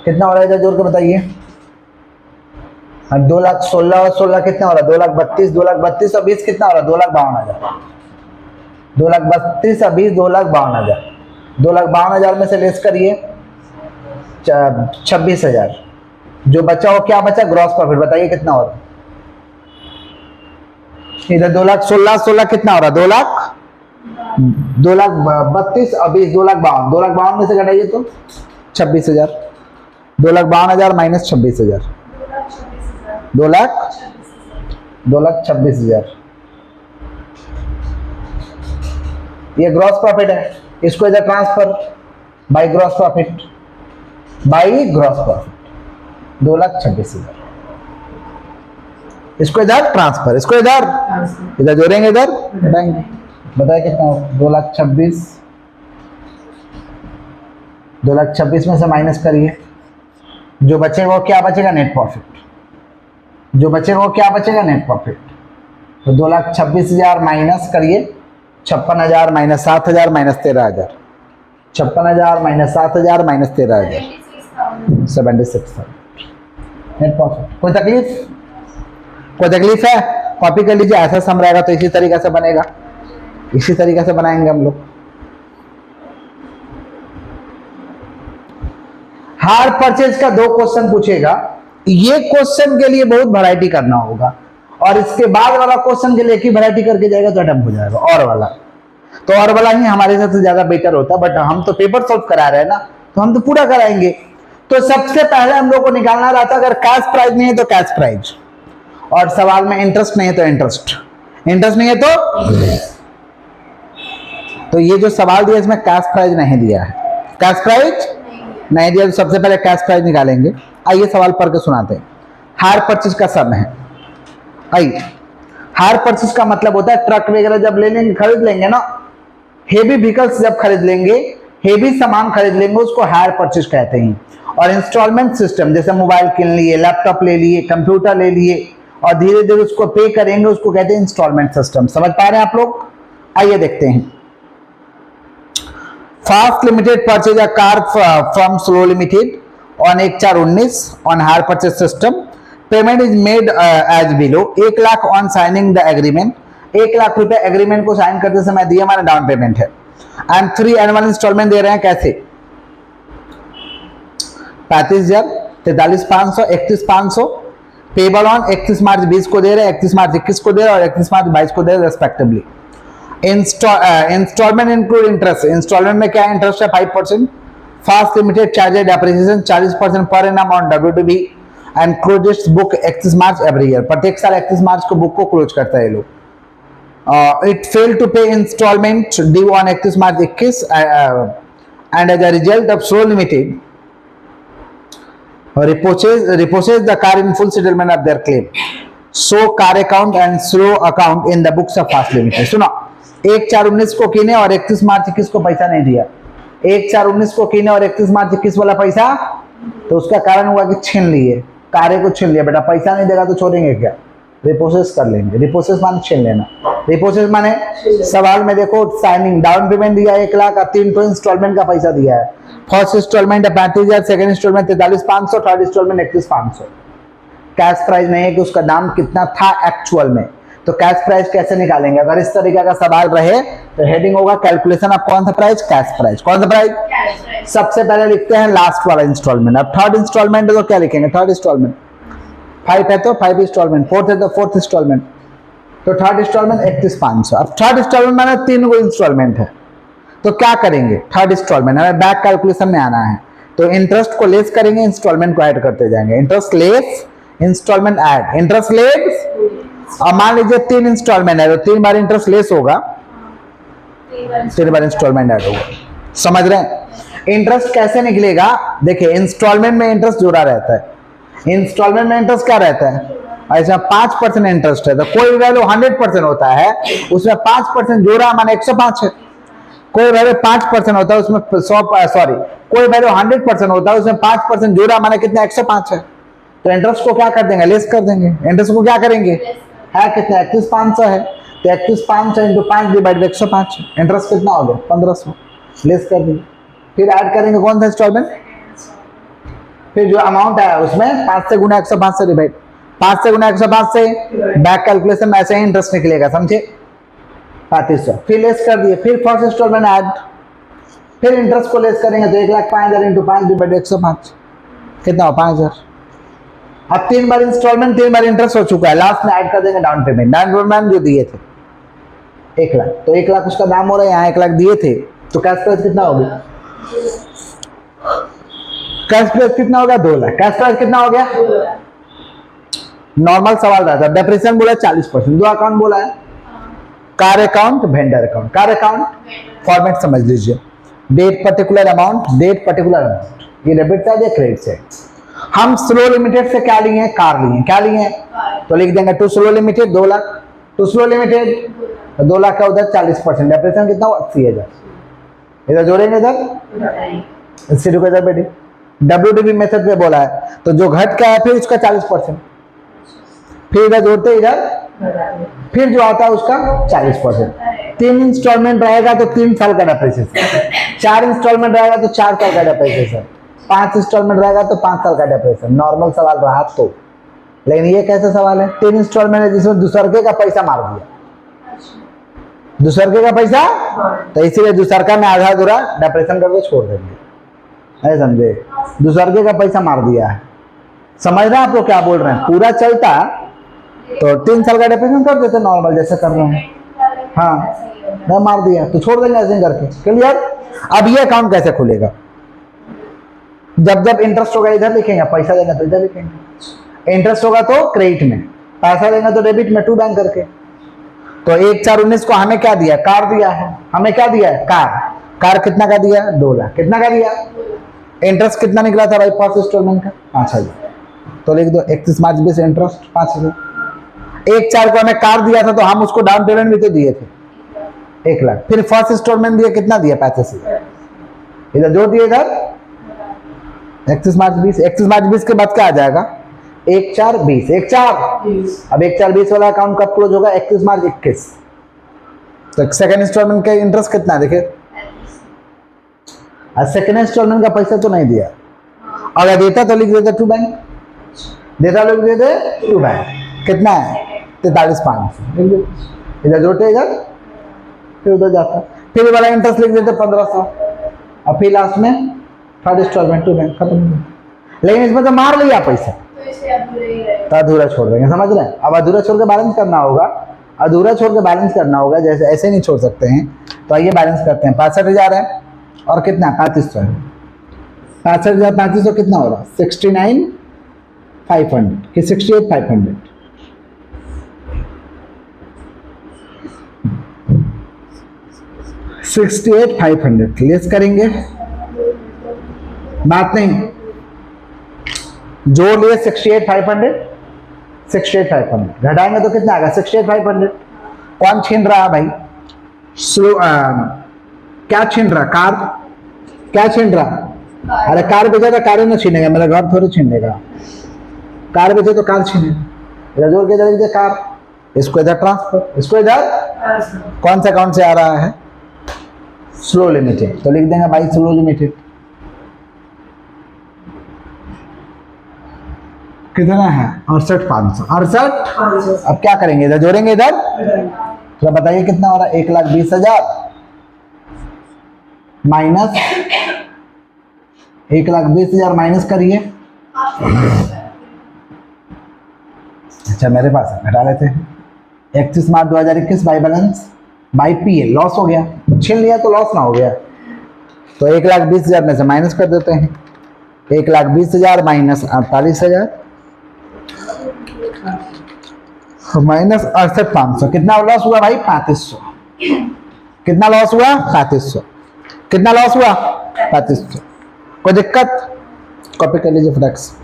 [SPEAKER 1] कितना हो रहा है इधर जोड़ के बताइए? 2,16,000 और 16 कितना हो रहा? 2,32,000, 2,32,000 और 20 कितना हो रहा? 2,52,000। 2,32,000 और 20, 2,52,000। 2,52,000 में से लेस करिए 26,000। जो बचा वो क्या बचा? Gross profit. बताइए कितना हो रहा? इधर 2,16,000 कितना हो रहा? 2,32,000 और 20, 2,52,000। 2,52,000 में से घटाइए तो 26,000। 2,52,000 माइनस 26,000, 2,00,000। 2,26,000। ये ग्रॉस प्रॉफिट है, इसको इधर ट्रांसफर बाई ग्रॉस प्रॉफिट, 2,26,000। इसको इधर ट्रांसफर, इसको इधर जोड़ेंगे, इधर घटाएंगे। बताए कितना हो? 2,26,000 में से माइनस करिए, जो बचेगा वो क्या बचेगा? Net profit. जो बचेगा वो क्या बचेगा? Net profit. तो 2,26,000 माइनस करिए 56,000 minus 7,000 minus 13,000, 56,000 minus 7,000 minus 13,000, 76,000 net profit. कोई तकलीफ? कोई तकलीफ है? कॉपी कर लीजिए, ऐसा सम रहेगा तो इसी तरीके से बनेगा, इसी तरीके से बनाएंगे हम लोग। हायर परचेज का 2 क्वेश्चन पूछेगा, ये क्वेश्चन के लिए बहुत वैरायटी करना होगा, और इसके बाद वाला क्वेश्चन के लिए एक ही वैरायटी करके जाएगा तो अटैम्प्ट हो जाएगा। और वाला ही हमारे सबसे ज्यादा बेटर होता है, बट हम तो पेपर सॉल्व करा रहे हैं ना, तो हम तो पूरा कराएंगे। तो सबसे पहले हम लोग को निकालना रहता है, अगर कैश प्राइस नहीं है तो कैश प्राइस, और सवाल में इंटरेस्ट नहीं है तो इंटरेस्ट, इंटरेस्ट नहीं है तो ये जो सवाल दिया इसमें कैश प्राइस नहीं दिया है, कैश प्राइस नहीं दिया, तो सबसे पहले कैश प्राइस निकालेंगे। आइए सवाल पढ़ के सुनाते हैं। हायर परचेज का सम है। आइए, हायर परचेज का मतलब होता है ट्रक वगैरह जब ले लेंगे, खरीद लेंगे ना, हेवी व्हीकल्स जब खरीद लेंगे, हेवी सामान खरीद लेंगे, उसको हायर परचेज कहते हैं। और इंस्टॉलमेंट सिस्टम, जैसे मोबाइल किन लिए, लैपटॉप ले लिए, कंप्यूटर ले लिए, और धीरे धीरे उसको पे करेंगे, उसको कहते हैं इंस्टॉलमेंट सिस्टम। समझ पा रहे हैं आप लोग? आइए देखते हैं। Fast limited purchase a car from Slow limited on 1/4/19 on hire purchase system. Payment is made as below. 1 lakh on signing the agreement. 1 lakh रुपए एग्रीमेंट को साइन करते समय दिया, हमारा डाउन पेमेंट है। एंड 3 एनुअल इंस्टॉलमेंट दे रहे हैं। कैसे? 35,000, 43,500, 31,500 पेबल ऑन 31 मार्च 20 को दे रहे हैं, 31 मार्च 21 को दे रहे हैं और 31 मार्च 22 को दे रहे हैं respectively. Instalment include interest. Instalment में क्या इंटरेस्ट है? 5%। Fast limited charges depreciation 40% per annum on WTB and closes book 31 March every year. प्रत्येक साल 31 मार्च को बुक को क्लोज करता है ये लोग। It failed to pay installment due on 31 March 21 and as a result of slow limited repossessed the car in full settlement of their claim. So car account and slow account in the books of fast limited. सुनो, 1/4/19 को कीने और 31 मार्च 21 को पैसा नहीं दिया। 1/4/19 को कीने और 31 मार्च 21 वाला पैसा, तो उसका कारण हुआ कि छीन लिए, कार्य को छीन लिया। बेटा पैसा नहीं देगा तो छोड़ेंगे क्या? रिपोसेस कर लेंगे। रिपोसेस माने छीन लेना। रिपोसेस माने सवाल में देखो, साइनिंग डाउन पेमेंट दिया 1 लाख और 3 इंस्टॉलमेंट का पैसा दिया है। First installment 35,000, second installment 43,500, third installment 31,500। Cash price नहीं है कि उसका दाम कितना था एक्चुअल में, तो कैश प्राइस कैसे निकालेंगे? अगर इस तरीके का सवाल रहे तो हेडिंग होगा कैलकुलेशन ऑफ कौन सा प्राइस? Cash price. कौन सा प्राइस? सबसे पहले लिखते हैं लास्ट वाला इंस्टॉलमेंट। अब थर्ड इंस्टॉलमेंट है तो क्या लिखेंगे? Third instalment. 5 है तो 5 इंस्टॉलमेंट, 4th है तो 4th इंस्टॉलमेंट, तो थर्ड इंस्टॉलमेंट 31,500। अब थर्ड इंस्टॉलमेंट माने 3 गो इंस्टॉलमेंट है, तो क्या करेंगे? थर्ड इंस्टॉलमेंट हमें बैक कैलकुलेशन में आना है, तो इंटरेस्ट को लेस करेंगे, इंस्टॉलमेंट को ऐड करते जाएंगे। Interest less, installment add, interest less. अब मान लीजिए 3 इंस्टॉलमेंट है तो 3 बार इंटरेस्ट लेस होगा, 3 बार इंस्टॉलमेंट ऐड होगा। समझ रहे हैं? इंटरेस्ट कैसे निकलेगा? देखिए, इंस्टॉलमेंट में इंटरेस्ट जुड़ा रहता है। इंस्टॉलमेंट में इंटरेस्ट क्या रहता है? ऐसा 5% इंटरेस्ट है, तो कोई वैल्यू 100% होता है, उसमें 5% जोड़ा माने 105 है। कोई वैल्यू 5% होता है उसमें कोई वैल्यू 100% होता है, उसमें 5% जोड़ा माने कितना? 105 है। तो इंटरेस्ट को क्या कर देंगे? लेस कर देंगे। इंटरेस्ट को क्या करेंगे? है कितना? 31,500 है, तो 31,500 इंटू 5 डिवाइड 105। इंटरेस्ट कितना हो गया? 1,500। लेस कर देंगे, फिर ऐड करेंगे कौन सा इंस्टॉलमेंट, फिर जो अमाउंट है उसमें 5 से गुना 105 से डिवाइड, 5 से गुना 105 से बैक कैलकुलेशन में ऐसे ही इंटरेस्ट निकलेगा। समझे? 3500 फिर लेस कर दिए, फिर फर्स्ट इंस्टॉलमेंट ऐड, फिर इंटरेस्ट को लेस करेंगे तो 1,05,000 इंटू 5 डिवाइड 105 कितना हो? 5,000। अब 3 बार इंस्टॉलमेंट, 3 बार इंटरेस्ट हो चुका है, लास्ट में ऐड कर देंगे डाउन पेमेंट। डाउन पेमेंट जो दिए थे 1 लाख, तो 1 लाख उसका दाम हो रहा है, यहाँ 1 लाख दिए थे, तो कैश प्राइस कितना हो गया? कैश प्राइस कितना हो गया? 2 लाख। कैश प्राइस कितना हो गया? नॉर्मल सवाल रहता है। डेप्रिसिएशन बोला 40%, दो अकाउंट बोला है, car account, vendor account. Car account format समझ लीजिए, date particular amount, date particular amount, ये डेबिट साइड या क्रेडिट साइड। हम स्लो लिमिटेड से क्या लिए हैं, कार लिए हैं, क्या लिए हैं, तो लिख देंगे to slow limited 2 lakh, to slow limited 2 lakh का उधर 40%, डेप्रिसिएशन कितना हुआ 80,000, इधर जोड़ेंगे इधर इससे टुगेदर बेटी। WDV मेथड पे बोला है तो जो घट का है फिर उसका 40%, फिर इधर जोड़ते इधर, फिर जो आता है उसका 40%। 3 इंस्टॉलमेंट रहेगा तो 3 साल का डेप्रिसिएशन, 4 इंस्टॉलमेंट रहेगा तो 4 साल का डेप्रिसिएशन, 5 इंस्टॉलमेंट रहेगा तो 5 साल का डेप्रिसिएशन। नॉर्मल सवाल रहा तो, लेकिन ये कैसा सवाल है, 3 इंस्टॉलमेंट है जिसमें दूसरके का पैसा मार दिया, दूसरके का पैसा, तो इसीलिए दूसरका में आधा अधूरा डेप्रिसिएशन करके छोड़ देंगे, है समझे, दूसरके का पैसा मार दिया है। समझ रहे हैं आप लोग क्या बोल रहे हैं, पूरा चलता तो 3 साल का डेप्रिसिएशन कर देते नॉर्मल जैसे कर रहे हैं, हाँ मैं मार दिया तो छोड़ देंगे ऐसे करके। क्लियर। अब ये अकाउंट कैसे खुलेगा, जब जब इंटरेस्ट होगा इधर लिखेंगे, पैसा देंगे तो इधर लिखेंगे, इंटरेस्ट होगा तो क्रेडिट में, पैसा देंगे तो डेबिट में, 2 बैंक करके। तो 1/4/19 को हमें क्या दिया, कार दिया है, हमें क्या दिया है, कार। कार कितना का दिया, 2 लाख, कितना का दिया, इंटरेस्ट कितना निकला था भाई फर्स्ट इंस्टॉलमेंट का 5,000, तो लिख दो 31 मार्च 20 इंटरेस्ट 5,000। 1/4 को हमें कार दिया था तो हम उसको डाउन पेमेंट भी तो दिए थे 1 लाख, फिर फर्स्ट इंस्टॉलमेंट दिया कितना दिया 35,000, इधर जोड़ दिए इधर 31 मार्च 20, 31 मार्च 20 के बाद क्या आ जाएगा 1/4/20, 1/4, अब 1/4/20 वाला अकाउंट कब क्लोज होगा 31 मार्च 21। तो सेकंड इंस्टॉलमेंट का इंटरेस्ट कितना है देखिए, सेकंड इंस्टॉलमेंट का पैसा तो नहीं दिया, अगर देता तो लिख देते 2 बैंक, देता लिख देते 2 बैंक, कितना है 43,500, इधर जोड़ते इधर, फिर उधर जाता, फिर वाला इंटरेस्ट लिख देते 1,500, और फिर लास्ट में थर्ड इंस्टॉलमेंट 2 बैंक, खत्म। लेकिन इसमें तो मार लिया पैसा तो अधूरा छोड़ देंगे, समझ रहे हैं। अब अधूरा छोड़ के बैलेंस करना होगा, अधूरा छोड़ के बैलेंस करना होगा, जैसे ऐसे नहीं छोड़ सकते हैं। तो आइए बैलेंस करते हैं, 65,000 है और कितना 3500 है, 65,3500 कितना हो रहा 69,500 कि 68,500, 68,500 लेस करेंगे, बात नहीं, जोड़ लिए 68,500, 68,500 घटाएंगे तो कितना आएगा 68,500। कौन छीन रहा है भाई, क्या छीन रहा, कार, क्या छीन रहा, अरे कार बेचा तो कार ही ना छीनेगा, मेरा घर थोड़ी छीनेगा, कार बेचे तो कार छीनेगा, इधर जोड़ के इधर कार, इसको इधर ट्रांसफर, इसको इधर, कौन सा अकाउंट से आ रहा है स्लो लिमिटेड, तो लिख देंगे भाई स्लो लिमिटेड, कितना है 68,500, 68,500। अब क्या करेंगे, इधर जोड़ेंगे इधर, तो बताइए कितना हो रहा है 1,20,000 माइनस 1,20,000 माइनस करिए, अच्छा मेरे पास है घटा लेते हैं, 31 मार्च 2021 by balance by P loss हो गया, छीन लिया तो लॉस ना हो गया, तो 1,20,000 में से माइनस कर देते हैं, 1,20,000 माइनस 48,000 माइनस 68,500, कितना लॉस हुआ भाई 3500, कितना लॉस हुआ 3500, कितना लॉस हुआ 3500। कोई दिक्कत, कॉपी कर लीजिए फ्लेक्स।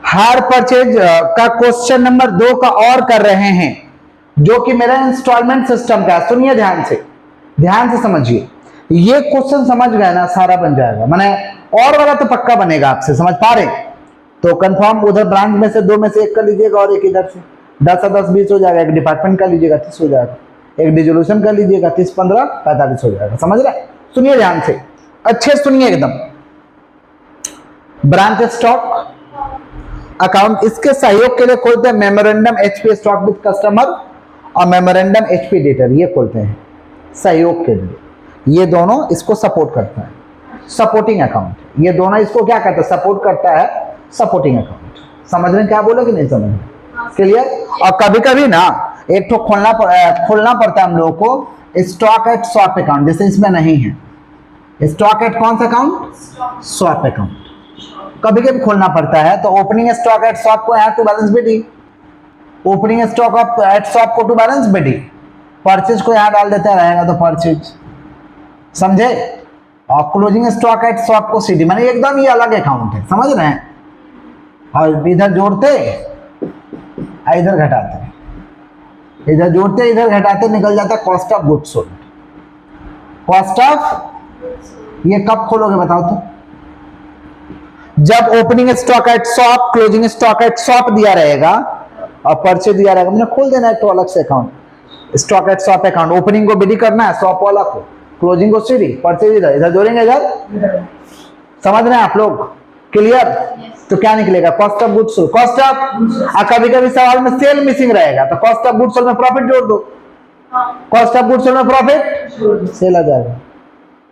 [SPEAKER 1] हार परचेज का क्वेश्चन नंबर 2 का और कर रहे हैं, जो कि मेरा इंस्टॉलमेंट सिस्टम का, सुनिए ध्यान से समझिए, ये क्वेश्चन समझ गए ना सारा बन जाएगा, माने और वाला तो पक्का बनेगा, आपसे समझ पा रहे, तो कंफर्म उधर ब्रांच में से 2 में से एक कर लीजिएगा और एक इधर से 10 10 20 हो जाएगा, एक डिपार्टमेंट का लीजिएगा 30 हो जाएगा, एक डिसोल्यूशन का लीजिएगा 30 15 45 हो जाएगा, समझ रहे। सुनिए ध्यान से, अच्छे सुनिए एकदम। ब्रांच स्टॉक अकाउंट, इसके सहयोग के लिए खोलते हैं memorandum HP stock with customer और मेमोरेंडम एचपी डेटर, ये खोलते हैं सहयोग के लिए, ये दोनों इसको सपोर्ट करता है, सपोर्टिंग अकाउंट, ये दोनों इसको क्या कहते हैं सपोर्ट करता है, सपोर्टिंग अकाउंट। समझ रहे हैं क्या बोले कि नहीं समझ रहे, क्लियर। और कभी कभी ना एक तो खोलना पड़ता है हम लोगों को स्टॉक एट स्वैप अकाउंट, जैसे इसमें नहीं है स्टॉक एट कौन सा अकाउंट, स्वैप अकाउंट, कभी कभी खोलना पड़ता है, तो ओपनिंग स्टॉक एट शॉप को यहाँ to balance BD, opening stock at shop को टू बैलेंस बीडी, परचेज को यहाँ डाल देता रहेगा तो परचेज, समझे। और क्लोजिंग स्टॉक एट शॉप को सीडी, माने एकदम ये अलग अकाउंट है, समझ रहे हैं। और इधर जोड़ते इधर घटाते, इधर जोड़ते इधर घटाते, निकल जाता cost of goods sold. Cost of ये कब खोलोगे बताओ तो, जब opening stock at shop, closing stock at shop दिया रहेगा और परचेज दिया रहेगा, मैंने खोल देना है तो अलग से account, stock at shop account. Opening को बीडी करना है, शॉप वाला को, क्लोजिंग को सीडी, परचेज इधर, इधर जोड़ेंगे इधर, समझ रहे हैं आप लोग, क्लियर। तो क्या निकलेगा, cost of goods sold, cost of. कभी कभी सवाल में सेल मिसिंग रहेगा तो कॉस्ट ऑफ गुड्स सोल्ड में प्रॉफिट जोड़ दो, कॉस्ट ऑफ गुड्स सोल्ड में प्रॉफिट सेल आ जाएगा,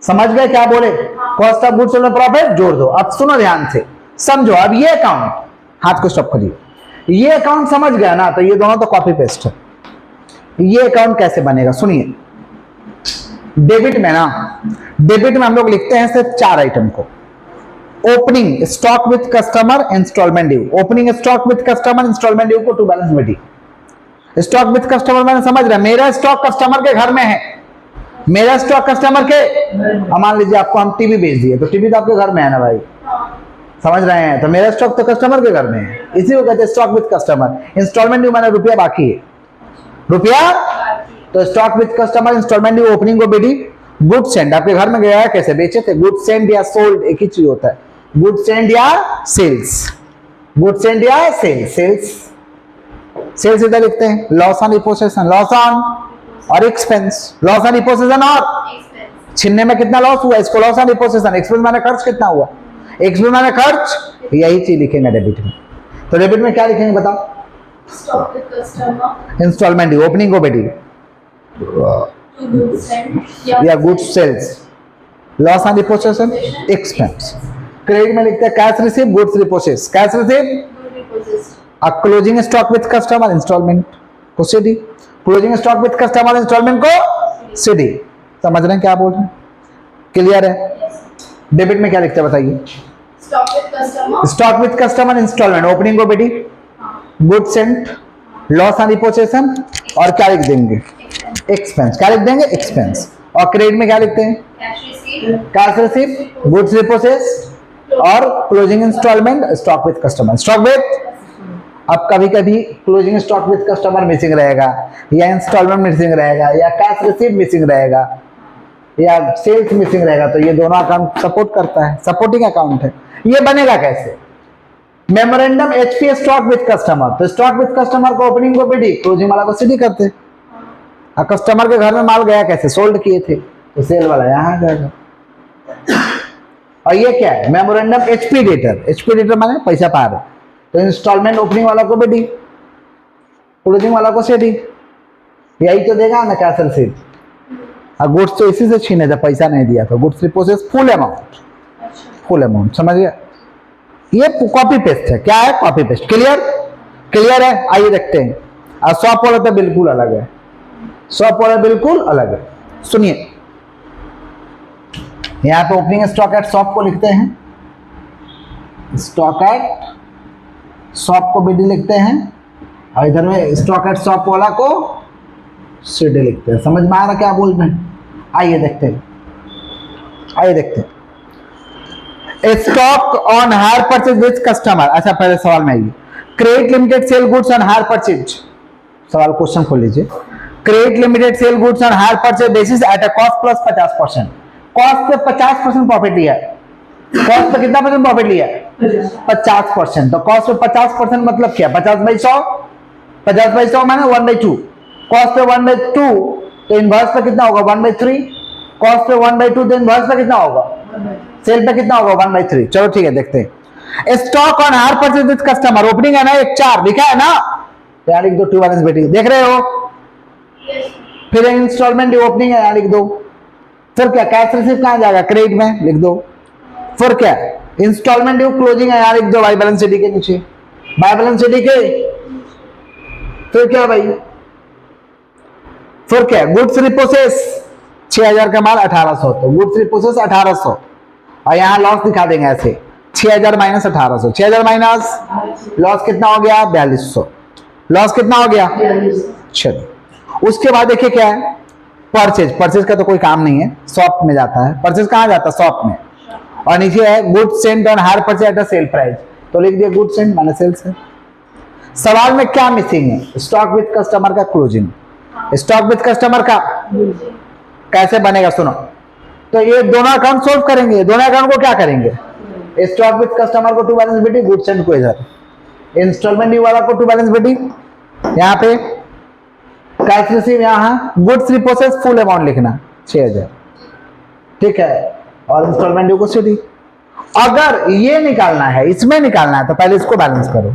[SPEAKER 1] समझ गए क्या बोले, कॉस्ट ऑफ गुड्स सोल्ड में प्रॉफिट जोड़ दो। अब सुनो ध्यान से समझो, अब ये अकाउंट, हाथ को स्टॉप करिए, ये अकाउंट समझ गया ना, तो ये दोनों तो कॉपी पेस्ट है। ये अकाउंट कैसे बनेगा सुनिए, डेबिट में ना, डेबिट में हम लोग लिखते हैं सिर्फ 4 आइटम को, opening stock with customer, instalment due, opening stock with customer, instalment due को to balance BD. Stock with customer मैंने समझ रहा है, मेरा स्टॉक कस्टमर के घर में है, मेरा स्टॉक कस्टमर के, मान लीजिए आपको हम टीवी बेच दिए, तो टीवी तो आपके घर में है ना भाई, समझ रहे हैं, तो मेरा स्टॉक तो कस्टमर के घर में है, इसी को कहते हैं stock with customer. Instalment due मैंने रुपया बाकी है, रुपया, तो stock with customer, instalment due, opening को बीडी। गुड्स सेंड आपके घर में गया है, कैसे बेचे थे, गुड्स सेंड या सोल्ड एक ही चीज होता है, गुड्स सेंड या सेल्स, गुड्स सेंड या सेल्स, सेल्स, सेल्स इधर लिखते हैं, loss on reposition, loss on और एक्सपेंस, लॉस ऑन रिपोजिशन और छीनने में कितना लॉस हुआ, इसको लॉस ऑन रिपोजिशन, एक्सपेंस माने खर्च कितना हुआ, एक्सपेंस माने खर्च, यही चीज लिखेंगे डेबिट में। तो डेबिट में क्या लिखेंगे बताओ,
[SPEAKER 2] stock with customer,
[SPEAKER 1] instalment due, opening को बीडी
[SPEAKER 2] टू गुड्स सेंड
[SPEAKER 1] या goods sales, loss on repossession, expense. Credit में लिखते हैं cash receive, goods repossessed, cash receive,
[SPEAKER 2] good deposit,
[SPEAKER 1] closing stock with customer, instalment को CD, closing stock with customer, instalment को CD, समझ रहे हैं क्या बोल रहे हैं, क्लियर है। डेबिट में क्या लिखते हैं बताइए,
[SPEAKER 2] stock with customer,
[SPEAKER 1] stock with customer, instalment, opening को BD, good sent, loss on repossession, और क्या लिख देंगे, एक्सपेंस, क्या लिख देंगे, एक्सपेंस। और क्रेडिट में क्या लिखते हैं,
[SPEAKER 2] cash receive,
[SPEAKER 1] cash receive, goods repossessed और closing instalment, stock with customer, stock with. अब कभी कभी closing stock with customer missing रहेगा, या इंस्टॉलमेंट मिसिंग रहेगा, या कैश रिसीव मिसिंग रहेगा, या सेल्स मिसिंग रहेगा, तो ये दोनों अकाउंट सपोर्ट करता है, सपोर्टिंग अकाउंट है। ये बनेगा कैसे, memorandum HP stock with customer, तो स्टॉक विथ कस्टमर को ओपनिंग को बीडी, क्लोजिंग वाला को सीडी करते। और कस्टमर के घर में माल गया कैसे, सोल्ड किए थे, तो सेल वाला यहाँ आ जाएगा। और ये क्या है, memorandum HP debtor, HP debtor माने पैसा पा रहे, तो इंस्टॉलमेंट ओपनिंग वाला को बीडी, क्लोजिंग वाला को सीडी, यही तो देगा ना कैश रिसीव। और गुड्स तो इसी से छीने थे, पैसा नहीं दिया तो goods repossessed full amount, full amount, समझ गया। ये कॉपी पेस्ट है, क्या है, कॉपी पेस्ट, क्लियर, क्लियर है। आइए देखते हैं, और शॉप वाला तो बिल्कुल अलग है, शॉप वाला बिल्कुल अलग है। सुनिए, यहाँ पे ओपनिंग स्टॉक एट शॉप को लिखते हैं, स्टॉक एट शॉप को बीडी लिखते हैं, और इधर में स्टॉक एट शॉप वाला को सीडी लिखते हैं। समझ में आ रहा क्या बोल रहे हैं, आइए देखते हैं, आइए देखते हैं। Stock on hire purchase with customer, अच्छा पहले सवाल में आइए, credit limited sell goods on hire purchase, सवाल क्वेश्चन खोल लीजिए, credit limited sell goods on hire purchase basis eight a cost plus 50%, cost पे 50% प्रॉफिट लिया है, कॉस्ट पे कितना परसेंट प्रॉफिट लिया है, 50%। तो कॉस्ट पे 50% मतलब क्या, 50/100, 50/100 माने 1/2, कॉस्ट पे 1/2, तो इनवर्स पे कितना होगा 1/3, कॉस्ट पे 1/2, तो इनवर्स पे कितना होगा, सेल पे कितना होगा 1/3। चलो ठीक है, देखते हैं। Stock on hire purchase with customer, opening है ना, एक 4 लिखा है ना, तो यहाँ लिख दो टू बैलेंस बेटी, देख रहे हो। फिर इंस्टॉलमेंट ड्यू ओपनिंग है, यहाँ लिख दो। फिर क्या, कैश रिसीव कहाँ जाएगा, क्रेडिट में लिख दो। फिर क्या, इंस्टॉलमेंट ड्यू क्लोजिंग है, यहाँ लिख दो बाय बैलेंस शीट के नीचे, बाय बैलेंस शीट के। फिर क्या भाई, फिर क्या, गुड्स रिपोसेस 6000 का माल 1800, तो गुड्स रिपोसेस 1800, और यहाँ लॉस दिखा देंगे ऐसे, 6000 माइनस 1800, 6000 माइनस लॉस कितना हो गया 4200, लॉस कितना हो गया। चलो उसके बाद देखिए क्या है, परचेज, परचेज का तो कोई काम नहीं है, शॉप में जाता है, परचेज कहाँ जाता है शॉप में, और नीचे है good sent on hire purchase at sale price, तो लिख दिया गुड सेंट माइनस सेल्स है। सवाल में क्या मिसिंग है, स्टॉक विद कस्टमर का क्लोजिंग, स्टॉक विद कस्टमर का कैसे बनेगा सुनो, तो ये दोनों अकाउंट सोल्व करेंगे, दोनों अकाउंट को क्या करेंगे, स्टॉक विद कस्टमर को टू बैलेंस बिटी, गुड सेंट को इधर, इंस्टॉलमेंट ड्यू वाला को टू बैलेंस बिटी, यहाँ पे कैश रिसीव, यहाँ गुड्स रिपोसेस फुल अमाउंट लिखना 6000, ठीक है, और इंस्टॉलमेंट ड्यू को सीडी। अगर ये निकालना है, इसमें निकालना है तो पहले इसको बैलेंस करो,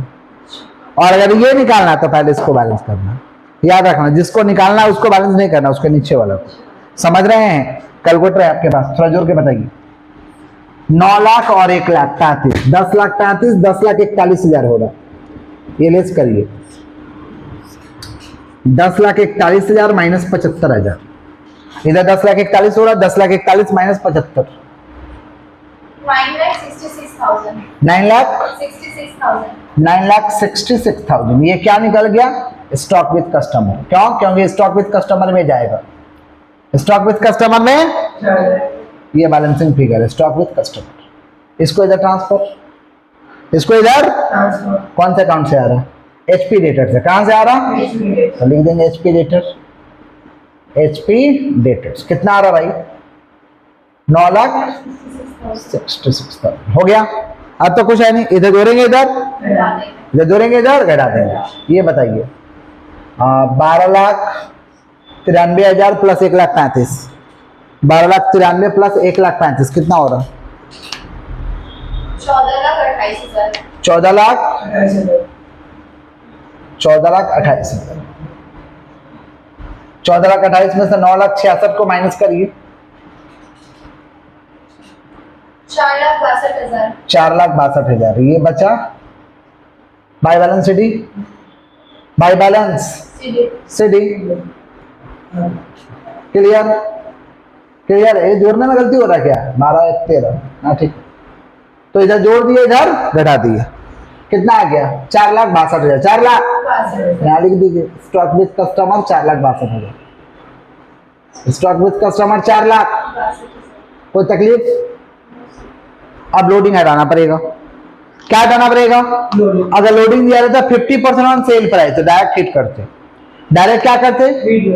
[SPEAKER 1] और अगर ये निकालना है तो पहले इसको बैलेंस करना। याद रखना जिसको निकालना है उसको बैलेंस नहीं करना, उसके नीचे वाला को। समझ रहे हैं, कैलकुलेटर है आपके पास, थोड़ा जोर के बताइए। 9 लाख और 1 लाख 35, 10 लाख 35, 10 लाख 41,000 होगा, ये लेस करिए, 10 लाख 41,000 माइनस 75,000, इधर 10 लाख 41 हो रहा, 10 लाख 41 माइनस 75,
[SPEAKER 2] 9,66,000.
[SPEAKER 1] 9 लाख
[SPEAKER 2] 66,000.
[SPEAKER 1] 9,66,000, ये क्या निकल गया, स्टॉक विद कस्टमर। क्यों, क्योंकि स्टॉक विद कस्टमर में जाएगा, स्टॉक विद कस्टमर में ये बैलेंसिंग फिगर है, स्टॉक विद कस्टमर। इसको इधर ट्रांसफर, इसको इधर कौन से अकाउंट से आ रहा है, एचपी डेटर से, कहां से आ रहा, तो लिख देंगे एचपी डेटर, एचपी डेटर्स कितना आ रहा भाई, 9,66,000 हो गया। अब तो कुछ है नहीं, इधर जोड़ेंगे, इधर जोड़ेंगे, इधर घटा देंगे। ये बताइए 12,93,000 प्लस 1,35,000, 12,93,000 प्लस 1,35,000 कितना हो रहा,
[SPEAKER 2] 14,28,000.
[SPEAKER 1] 14,28,000, 14,28,000 में से 9,66,000 को माइनस करिए,
[SPEAKER 2] 4,62,000.
[SPEAKER 1] 4,62,000, ये बचा by balance CD, by balance CD. Clear, clear है, जोड़ने में गलती हो रहा है क्या, 12 13, हाँ ठीक, तो इधर जोड़ दिए, इधर घटा दिए, कितना आ गया 4,62,000, 4 लाख यहाँ लिख दीजिए, stock with customer 4,62,000, stock with customer 4 lakh, कोई तकलीफ। अब लोडिंग हटाना पड़ेगा, क्या हटाना पड़ेगा, अगर लोडिंग दिया रहता 50% ऑन सेल प्राइस तो डायरेक्ट हिट करते, डायरेक्ट क्या करते,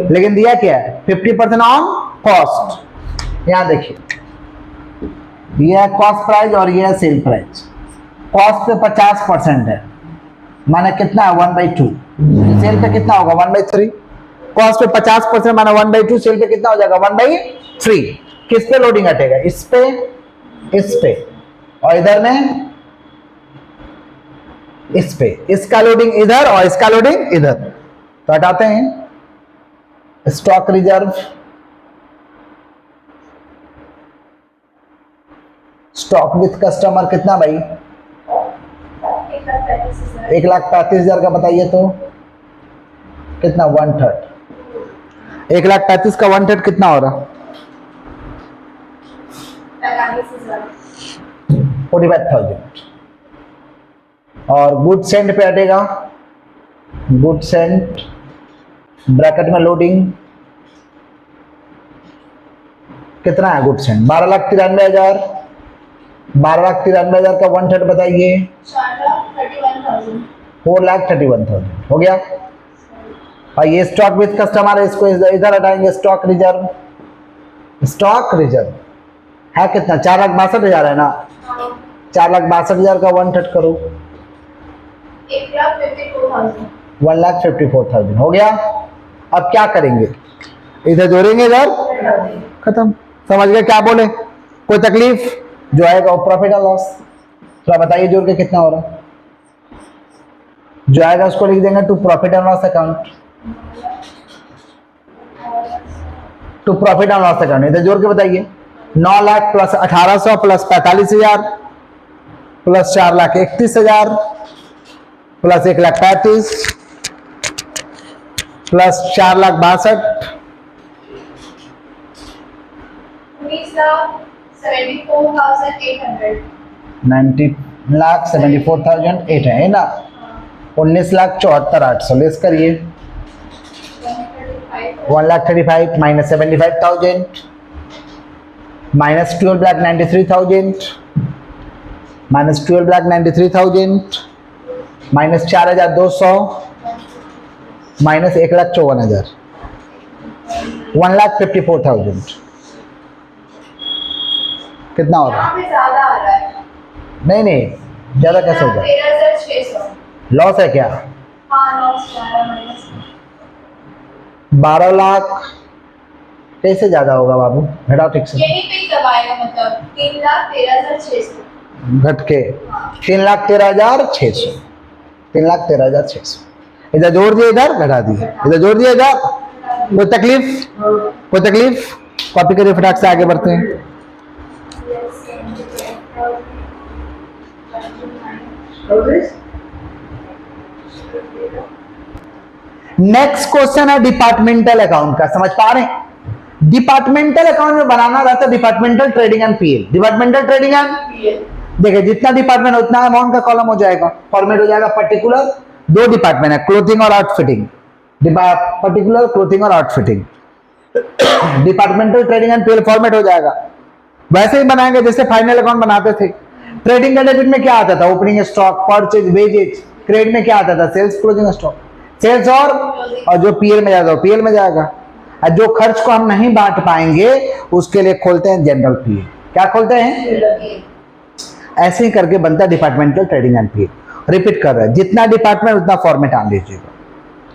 [SPEAKER 1] लेकिन दिया क्या है 50% ऑन कॉस्ट। यहाँ देखिए ये है कॉस्ट प्राइस और ये है सेल प्राइस, कॉस्ट पे 50% है, माने कितना है 1/2, सेल पे कितना होगा 1/3, कॉस्ट पे 50% माना 1/2, सेल पे कितना हो जाएगा 1/3। किस पे लोडिंग हटेगा, इस पे, और इधर में इस पे, इसका लोडिंग इधर और इसका लोडिंग इधर, तो हटाते हैं। Stock reserve, stock with customer कितना भाई, 1,35,000 का बताइए तो कितना, 1/3, 1,35,000 का 1/3 कितना हो रहा, 45,000। और गुड सेंट पे हटेगा, गुड सेंट ब्रैकेट में लोडिंग कितना है, गुड सेंट 12,93,000, 12,93,000 का 1/3 बताइए, 4,31,000 हो गया। और ये स्टॉक विथ कस्टमर है, इसको इधर हटाएंगे, स्टॉक रिजर्व, स्टॉक रिजर्व है कितना, 4,62,000 है ना, 4,62,000 का 1/3 करो, 1,54,000 हो गया। अब क्या करेंगे, इधर जोड़ेंगे, इधर खत्म, समझ गए क्या बोले, कोई तकलीफ, जो आएगा वो प्रॉफिट और लॉस। थोड़ा बताइए जोड़ के कितना हो रहा, जो आएगा उसको लिख देंगे to profit and loss account, to profit and loss account. इधर जोड़ के बताइए, 9 lakh plus 1,800 plus 45,000 plus 4,31,000 plus 1,35,000 plus 4,62,000
[SPEAKER 2] 74,800.
[SPEAKER 1] 19,74,008 है ना, 19,74,800 लेस करिए। 1,35,000 minus 75,000 minus 12,93,000 minus 12,93,000 minus 4,200 minus 1,54,000 1,54,000 कितना होगा?
[SPEAKER 2] यहाँ पे ज्यादा आ रहा है।
[SPEAKER 1] नहीं नहीं, ज्यादा कैसे होगा?
[SPEAKER 2] 13,600।
[SPEAKER 1] लॉस है क्या?
[SPEAKER 2] हाँ लॉस जा रहा है माइनस।
[SPEAKER 1] 12 लाख कैसे ज्यादा होगा बाबू? घटाओ ठीक से।
[SPEAKER 2] यही पे ही दबाएगा, मतलब 3,13,600।
[SPEAKER 1] घट के 3,13,600 3,13,600 इधर जोड़ दिए, इधर घटा दिए, इधर जोड़ दिए, इधर। कोई तकलीफ? कोई तकलीफ? कॉपी करिए फटाक से, आगे बढ़ते हैं। नेक्स्ट क्वेश्चन है डिपार्टमेंटल अकाउंट का। समझ पा रहे हैं? डिपार्टमेंटल अकाउंट में बनाना रहता है departmental trading and PL. Departmental trading and देखिए, जितना डिपार्टमेंट उतना अमाउंट का कॉलम हो जाएगा, फॉर्मेट हो जाएगा पर्टिकुलर। दो डिपार्टमेंट है, क्लोथिंग और आउटफिटिंग। पर्टिकुलर क्लोथिंग और outfitting, departmental trading and PL format हो जाएगा। वैसे ही बनाएंगे जैसे फाइनल अकाउंट बनाते थे। ट्रेडिंग का डेबिट में क्या आता था? Opening stock, purchase, wages. Credit में क्या आता था? Sales, closing stock. सेल्स और जो पीएल में जाएगा वो पीएल में जाएगा। और जो खर्च को हम नहीं बांट पाएंगे उसके लिए खोलते हैं जनरल पीएल। क्या खोलते हैं? ऐसे ही करके बनता है departmental trading and PL. Repeat कर रहे हैं, जितना डिपार्टमेंट उतना फॉर्मेट आन लीजिएगा,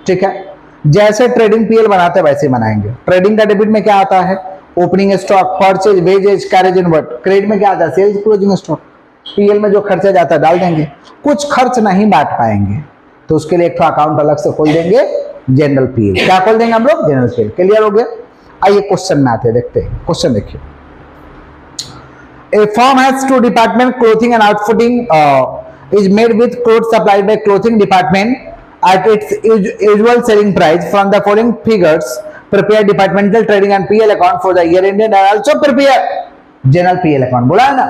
[SPEAKER 1] ठीक है? जैसे ट्रेडिंग पीएल बनाते हैं वैसे ही बनाएंगे। ट्रेडिंग का डेबिट में क्या आता है? Opening stock, purchase, wages, carriage inward. Credit में क्या आता है? Sales, closing stock. पीएल में जो खर्चा जाता है डाल देंगे। कुछ खर्च नहीं बांट पाएंगे तो उसके लिए एक अकाउंट अलग से खोल देंगे, जनरल पीएल। क्या खोल देंगे हम लोग? General PL. क्लियर हो गया? आइए क्वेश्चन में आते हैं, देखते हैं क्वेश्चन। देखिए, a firm has two department, clothing and outfitting, is made with clothes supplied by clothing department at its usual selling price. From the following figures, prepare departmental trading and PL account for the year ended and also prepare general PL account। बोला है ना?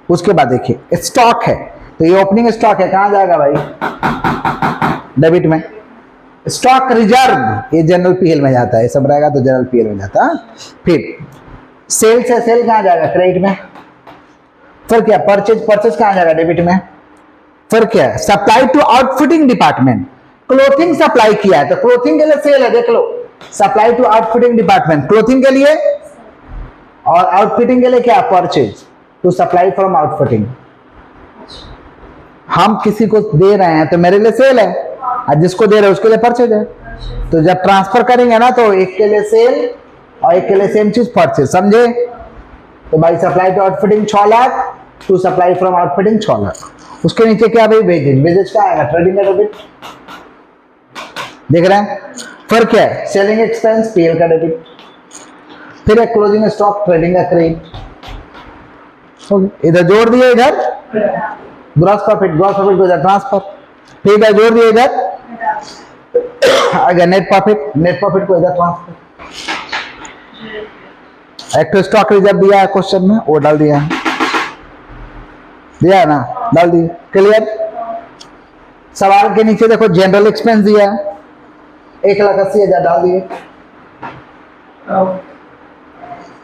[SPEAKER 1] उसके बाद देखिए, stock है तो ये opening stock है, कहां जाएगा भाई? डेबिट में। स्टॉक रिजर्व ये जनरल पीएल में जाता है, ये सब रहेगा तो जनरल पीएल में जाता है। फिर सेल्स है, सेल कहां जाएगा? क्रेडिट में। फिर क्या? परचेज, परचेज कहां जाएगा? डेबिट में। फिर क्या है? Supply to outfitting department, clothing supply किया है तो क्लोथिंग के लिए सेल है, देख लो। Supply to outfitting department, clothing के लिए, और आउटफिटिंग के लिए क्या? Purchase to supply from outfitting. हम किसी को दे रहे हैं तो मेरे लिए सेल है, और जिसको दे रहे हैं उसके लिए परचेज है। तो जब ट्रांसफर करेंगे ना तो एक के लिए सेल और एक के लिए सेम चीज परचेज, समझे? तो भाई supply to outfitting 6 lakh, to supply from outfitting 6 lakh. उसके नीचे क्या भाई? वेजेज। वेजेज का आएगा? ट्रेडिंग का डेबिट। देख रहे हैं? फिर क्या है? सेलिंग एक्सपेंस, पीएल का डेबिट। फिर है क्लोजिंग स्टॉक, ट्रेडिंग का क्रेडिट। इधर जोड़ दिए, इधर ग्रॉस प्रॉफिट, ग्रॉस प्रॉफिट को इधर ट्रांसफर। फिर इधर जोड़ दिए, इधर अगर नेट प्रॉफिट, नेट प्रॉफिट को इधर ट्रांसफर। एक तो स्टॉक रिजर्व दिया है क्वेश्चन में, वो डाल दिया है, दिया है ना? डाल दिए। क्लियर? सवाल के नीचे देखो जनरल एक्सपेंस दिया है, 1,80,000 डाल दिए।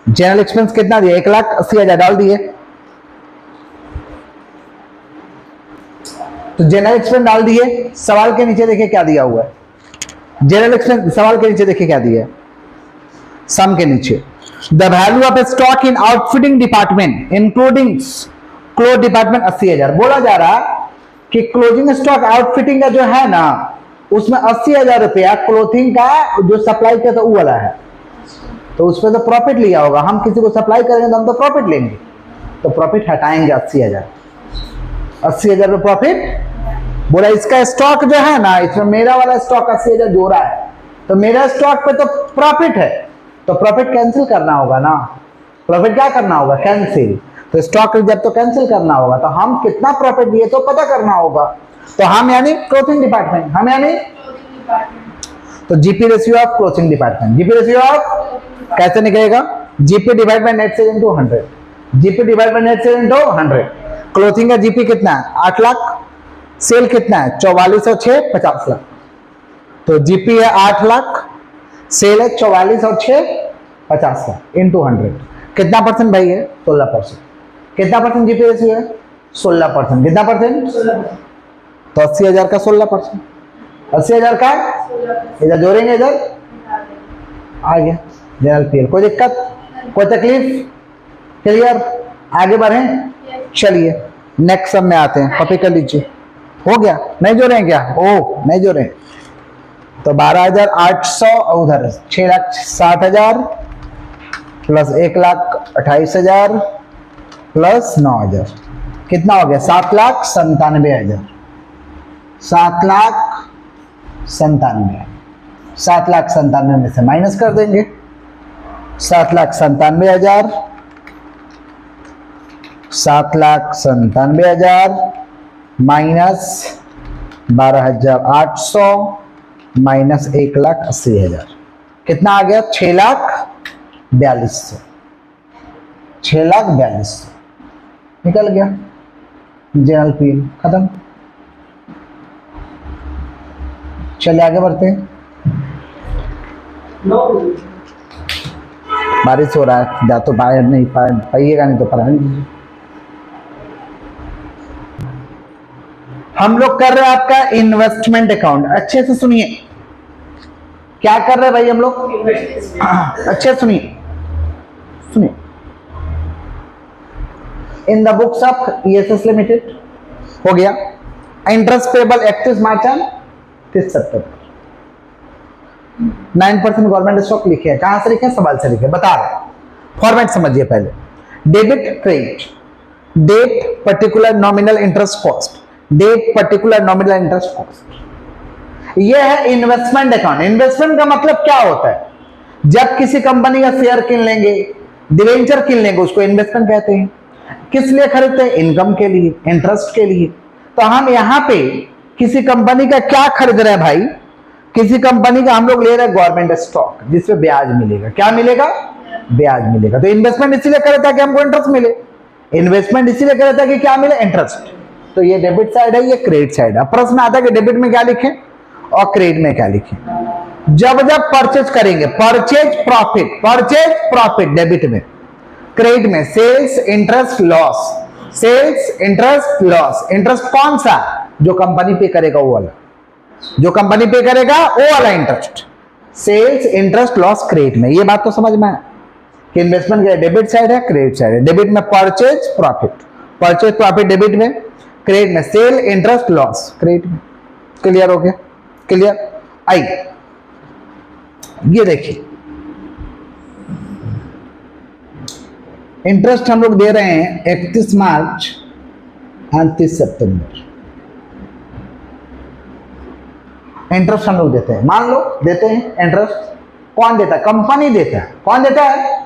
[SPEAKER 1] जनरल एक्सपेंस कितना दिया? 1,80,000 डाल दिए। तो जनरल एक्सपेंस डाल दिए। सवाल के नीचे देखिए क्या दिया हुआ है। जनरल एक्सपेंस सवाल के नीचे देखिए क्या दिया है, सम के नीचे। The value of A stock in outfitting department including cloth department 80,000। बोला जा रहा कि क्लोजिंग स्टॉक आउटफिटिंग का जो है ना उसमें 80,000 रुपया क्लोथिंग का जो सप्लाई किया था वो वाला है, तो उसमें तो प्रॉफिट लिया होगा। हम किसी को सप्लाई करेंगे तो हम तो प्रॉफिट लेंगे, तो प्रॉफिट हटाएंगे 80,000। 80,000 रुपये प्रॉफिट। बोला इसका स्टॉक जो है ना, इसमें मेरा वाला स्टॉक 80,000 जोड़ा है, तो मेरा स्टॉक पे तो प्रॉफिट है, तो प्रॉफिट कैंसिल करना होगा ना। प्रॉफिट क्या करना होगा? कैंसिल। तो स्टॉक रिजर्व तो कैंसिल करना होगा, तो हम कितना प्रॉफिट दिए तो पता करना होगा। तो हम यानी क्लोथिंग डिपार्टमेंट, हम यानी तो GP ratio of clothing department. GP ratio of कैसे निकलेगा? GP divide by net cell into 100। GP divide by net cell into 100। Clothing का जीपी कितना है? 8 लाख। सेल कितना है? 44 और 6 50 लाख। तो जीपी है 8 लाख, सेल है 44 और 6 50 लाख इंटू 100। कितना परसेंट भाई है? 16%। कितना परसेंट जीपी रेशियो है? 16%। कितना परसेंट?
[SPEAKER 2] 16%।
[SPEAKER 1] तो 80,000 का 16%, 80,000 का इधर जोड़ेंगे, इधर आ गया जनरल पीएल। कोई दिक्कत, कोई तकलीफ? क्लियर? आगे बढ़े, चलिए नेक्स्ट सब में आते हैं। कॉपी कर लीजिए। हो गया? नहीं जोड़े क्या? ओ नहीं जोड़े तो 12,800 उधर 6,60,000 प्लस 1,28,000 प्लस 9,000 कितना हो गया? 7,97,000। 7,97,000। 7,97,000 में से माइनस कर देंगे 7,97,000। 7,97,000 माइनस 12,800 माइनस 1,80,000 कितना आ गया? 6,42,000। 6,42,000 निकल गया। जनरल पीएल खत्म। चलिए आगे बढ़ते हैं। बारिश हो रहा है, जा तो बाहर नहीं पाइएगा, नहीं तो पढ़ा नहीं। हम लोग कर रहे हैं आपका इन्वेस्टमेंट अकाउंट। अच्छे से सुनिए, क्या कर रहे हैं भाई हम लोग? अच्छे से सुनिए, सुनिए। In the books of ESS limited हो गया। इंटरेस्ट पेबल 31 मार्च 30 सितंबर। 9% गवर्नमेंट स्टॉक लिखे हैं। कहां से लिखे? सवाल से लिखे, बता रहे। फॉर्मेट समझिए पहले। Debit credit, date particular nominal interest cost, date particular nominal interest cost. यह है इन्वेस्टमेंट अकाउंट। इन्वेस्टमेंट का मतलब क्या होता है? जब किसी कंपनी का शेयर किन लेंगे, डिवेंचर किन लेंगे, उसको इन्वेस्टमेंट कहते हैं। किस लिए खरीदते हैं? इनकम के लिए, इंटरेस्ट के लिए। तो हम यहां पे किसी कंपनी का क्या खरीद रहे हैं भाई? किसी कंपनी का हम लोग ले रहे हैं गवर्नमेंट स्टॉक, जिसपे ब्याज मिलेगा। क्या मिलेगा? ब्याज मिलेगा। तो इन्वेस्टमेंट इसीलिए करे था कि हमको इंटरेस्ट मिले। इन्वेस्टमेंट इसीलिए करे था कि क्या मिले? इंटरेस्ट। तो ये डेबिट साइड है, ये क्रेडिट साइड है। प्रश्न आता है कि डेबिट में क्या लिखें और क्रेडिट में क्या लिखें। जब जब परचेज करेंगे, परचेज प्रॉफिट डेबिट में, क्रेडिट में sales interest loss, sales interest loss. Interest कौन सा? जो कंपनी पे करेगा वो वाला, जो कंपनी पे करेगा वो वाला interest. Sales interest loss credit में। ये बात तो समझ में है कि इन्वेस्टमेंट का डेबिट साइड है, क्रेडिट साइड है। डेबिट में परचेज प्रॉफिट डेबिट में, क्रेडिट में सेल इंटरेस्ट लॉस क्रेडिट में। क्लियर हो गया? क्लियर? आइए ये देखिए, इंटरेस्ट हम लोग दे रहे हैं 31 मार्च और 30 सितंबर। इंटरेस्ट हम लोग देते हैं, मान लो देते हैं इंटरेस्ट। कौन देता है? कंपनी देता है। कौन देता है?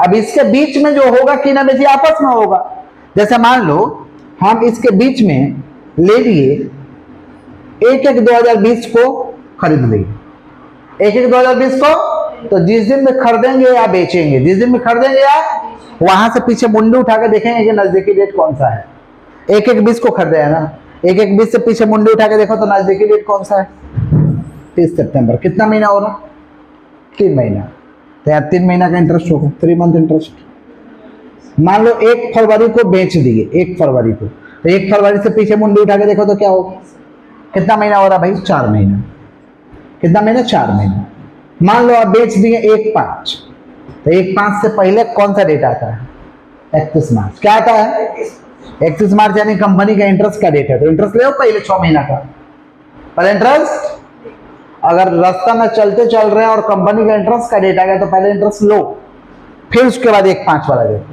[SPEAKER 1] अब इसके बीच में जो होगा कि ना बेची आपस में होगा। जैसे मान लो हम इसके बीच में ले लिए 1/1/2020 को खरीद लिए, 1/1/2020 को। तो जिस दिन में खरीदेंगे या बेचेंगे, जिस दिन में खरीदेंगे या, वहां से पीछे मुंडी उठा के देखेंगे कि नजदीकी डेट कौन सा है। 1/1/20 को खरीदे है ना, 1/1/20 से पीछे मुंडी उठा के देखो तो नजदीकी डेट कौन सा है? 30 सितंबर। कितना महीना हो रहा? 3 महीना। तो यार 3 महीना का इंटरेस्ट होगा, 3 मंथ इंटरेस्ट। मान लो 1 फरवरी को बेच दिए, 1 फरवरी को, तो 1 फरवरी से पीछे मुंडी उठा के देखो तो क्या होगा? कितना महीना हो रहा भाई? 4 महीना। कितना महीना? 4 महीना। मान लो आप बेच दिए 1/5, तो 1/5 से पहले कौन सा डेट आता है? 31 मार्च। क्या आता है? 31 मार्च यानी कंपनी का इंटरेस्ट का डेट है। तो इंटरेस्ट ले पहले 6 महीना का। पर इंटरेस्ट अगर रास्ता में चलते चल रहे हैं और कंपनी का इंटरेस्ट का डेट आ गया तो पहले इंटरेस्ट लो, फिर उसके बाद 1/5 वाला देखो,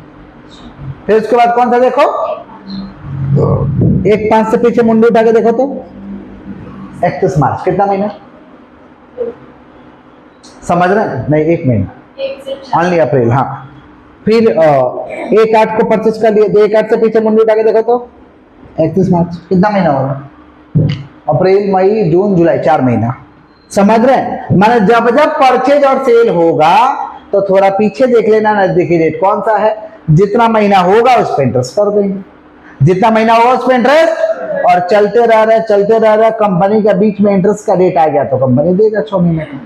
[SPEAKER 1] फिर उसके बाद कौन सा देखो? 1/5 से पीछे मुंडी उठा के देखो तो 31 मार्च। कितना महीना? समझ रहे हैं? नहीं, 1 महीना, ओनली अप्रैल। हाँ, फिर 1/8 को परचेज कर लिए, तो 1/8 से पीछे मुंडी उठा के देखो तो 31 मार्च। कितना महीना हो रहा? अप्रैल, मई, जून, जुलाई, 4 महीना। समझ रहे हैं? माने जब जब परचेज और सेल होगा तो थोड़ा पीछे देख लेना नजदीकी डेट कौन सा है, जितना महीना होगा उस पर इंटरेस्ट कर देंगे। जितना महीना होगा उस पर इंटरेस्ट, और चलते रह रहा कंपनी के बीच में इंटरेस्ट का रेट आ गया तो कंपनी देगा 6 महीने का।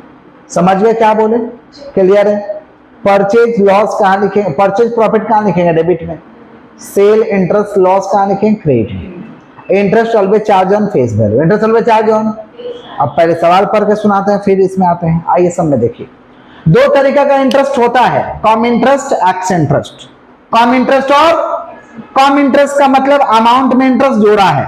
[SPEAKER 1] समझ गए क्या बोले? क्लियर है? परचेज लॉस कहाँ लिखेंगे? परचेज प्रॉफिट कहाँ लिखेंगे? डेबिट में। सेल इंटरेस्ट लॉस कहाँ लिखेंगे? क्रेडिट में। Interest always charge on face value, interest always charge on. अब पहले सवाल पढ़ के सुनाते हैं फिर इसमें आते हैं। आइए सब में देखिए, दो तरीका का इंटरेस्ट होता है, कम इंटरेस्ट, एक्स इंटरेस्ट। कम इंटरेस्ट और कम इंटरेस्ट का मतलब अमाउंट में इंटरेस्ट जोड़ा है,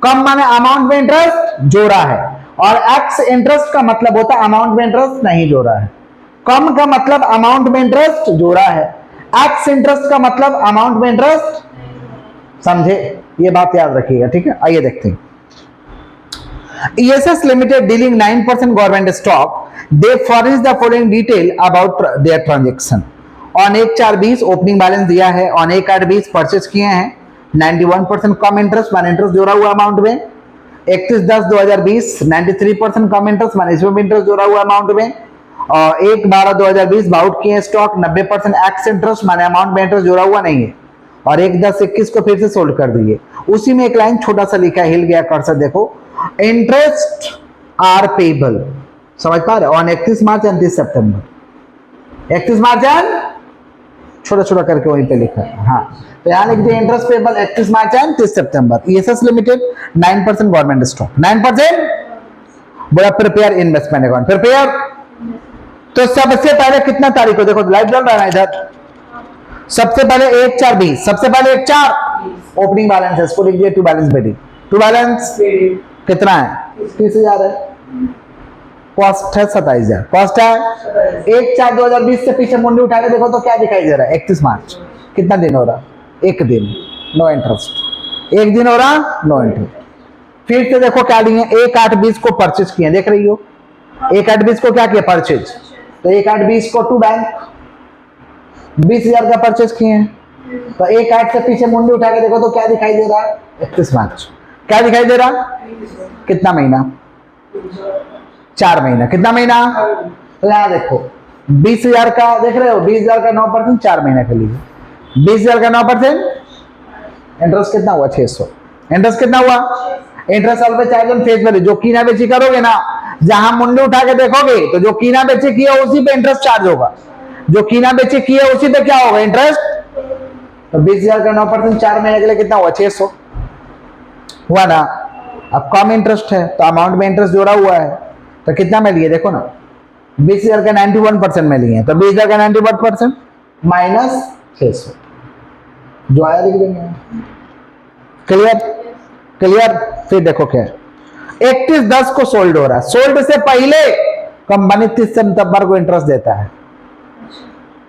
[SPEAKER 1] कम माने अमाउंट में इंटरेस्ट जोड़ा है, और एक्स इंटरेस्ट का मतलब होता है अमाउंट में इंटरेस्ट नहीं जोड़ा है। कम का मतलब अमाउंट में इंटरेस्ट जोड़ा है, एक्स इंटरेस्ट का मतलब अमाउंट में इंटरेस्ट। समझे? ये बात याद रखिएगा, ठीक है। आइए देखते हैं। ESS Limited dealing 9% government stock, they furnish the following detail about their transaction. On 1/4/20 opening balance दिया है, on 1/8/20 परचेज किए हैं, 91% कम इंटरेस्ट मान इंटरेस्ट जोड़ा हुआ अमाउंट में, 31/10/2020 93% कम इंटरेस्ट मान इसमें भी इंटरेस्ट जोड़ा हुआ अमाउंट में, और 1/12/2020 बाउट किए स्टॉक 90% एक्स इंटरेस्ट माने अमाउंट में इंटरेस्ट जोड़ा हुआ नहीं है, और 1/10/21 को फिर से सोल्ड कर दिए। उसी में एक लाइन छोटा सा लिखा है, हिल गया कर्सर देखो, इंटरेस्ट आर पेबल। समझ पा रहे? On 31 March and 30 September, 31 March and छोटा छोटा करके वहीं पे लिखा है। हाँ, तो यहां लिख दिया interest payable 31 March and 30 September. ESS limited 9% government stock, 9% बोला प्रिपेयर इन्वेस्टमेंट अकाउंट, प्रिपेयर। तो सबसे पहले कितना तारीख को देखो, लाइव चल रहा है इधर, सबसे पहले 1/4/20, सबसे पहले 1/4 ओपनिंग बैलेंस है, इसको लिख दिया टू बैलेंस बेटी, टू बैलेंस कितना है? 30,000 है, कॉस्ट है 27,000, कॉस्ट है 1/4/2020 से पीछे मुंडी उठा के देखो तो क्या दिखाई दे रहा है? 31 मार्च। कितना दिन हो रहा? एक दिन, नो इंटरेस्ट, एक दिन हो रहा, नो इंटरेस्ट। फिर से देखो क्या लिए, 1/8/20 को परचेज किए, देख रही हो, 1/8/20 को क्या किया? परचेज। तो 1/8/20 को टू बैंक 20,000 का परचेज किए हैं, तो 1/8 से पीछे मुंडी उठा के देखो तो क्या दिखाई दे रहा है? 31 मार्च। क्या दिखाई दे रहा? कितना महीना? 4 महीना। कितना महीना? तो यहां देखो 20,000 का देख रहे हो, 20,000 का 9% 4 महीने के लिए, 20,000 का 9% इंटरेस्ट कितना हुआ? 600। इंटरेस्ट कितना हुआ? Interest always charge on face value. जो कीना बेची करोगे ना, जहां मुंडी उठा के देखोगे तो जो कीना बेची किया उसी पे इंटरेस्ट चार्ज होगा, जो कीना बेची किया उसी पे क्या होगा? इंटरेस्ट। तो 20,000 का 9% 4 महीने के लिए कितना हुआ? 600 हुआ ना। अब कम इंटरेस्ट है तो अमाउंट में इंटरेस्ट जोड़ा हुआ है, तो कितना में लिए देखो ना, 20,000 का 91% में लिए, तो 20,000 का 91% माइनस 600 जो आया लिख देंगे। क्लियर? क्लियर? फिर देखो क्या, 31/10 को सोल्ड हो रहा है, सोल्ड से पहले कंपनी 30 सितंबर को इंटरेस्ट देता है,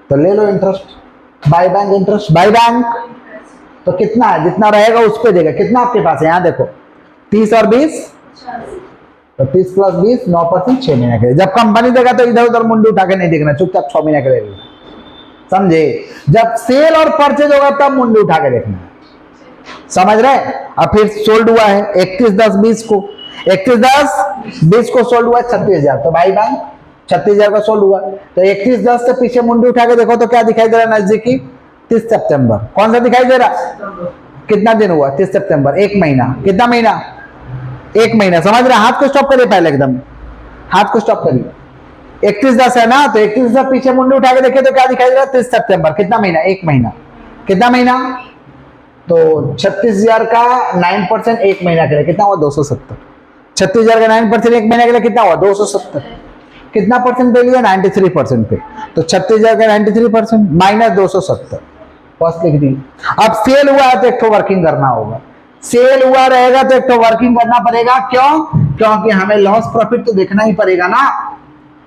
[SPEAKER 1] तो ले लो interest, by bank interest, by bank. तो कितना है? जितना रहेगा उस पे देगा। कितना आपके पास है? यहां देखो 30 और 20, तो 30 + 20 9% 6 महीने के लिए। जब कंपनी देगा तो इधर उधर मुंडी उठा के नहीं देखना, चुपचाप 6 महीने के लिए, समझे? जब सेल और परचेज होगा तब मुंडी उठा के देखना, समझ रहे? अब फिर सोल्ड हुआ है 31/10/20 को, 31/10/20 को सोल्ड हुआ 36,000, तो भाई बैंक 36,000 का सोल्ड हुआ। तो 31/10 से पीछे मुंडी उठा के देखो तो क्या दिखाई दे रहा है? नजदीकी 30 सितंबर। कौन सा दिखाई दे रहा? कितना दिन हुआ? 30 सितंबर, एक महीना। कितना महीना? एक महीना। समझ रहे? हाथ को स्टॉप करिए, पहले एकदम हाथ को स्टॉप करिए। 31/10 है ना, तो 31 से पीछे मुंडी उठा के देखे तो क्या दिखाई दे रहा है? 30 सितंबर। कितना महीना? एक महीना। कितना महीना? तो 36,000 का 9% एक महीना के लिए कितना हुआ? 270। 36,000 का 9% एक महीने के लिए कितना हुआ? 270। कितना परसेंट पे लिया? 93% पे। तो 36,000 का 93% माइनस 270, कॉस्ट लिख दी। अब सेल हुआ है तो एक तो वर्किंग करना होगा, सेल हुआ रहेगा तो एक तो वर्किंग करना पड़ेगा। क्यों? क्योंकि हमें लॉस प्रॉफिट तो देखना ही पड़ेगा ना।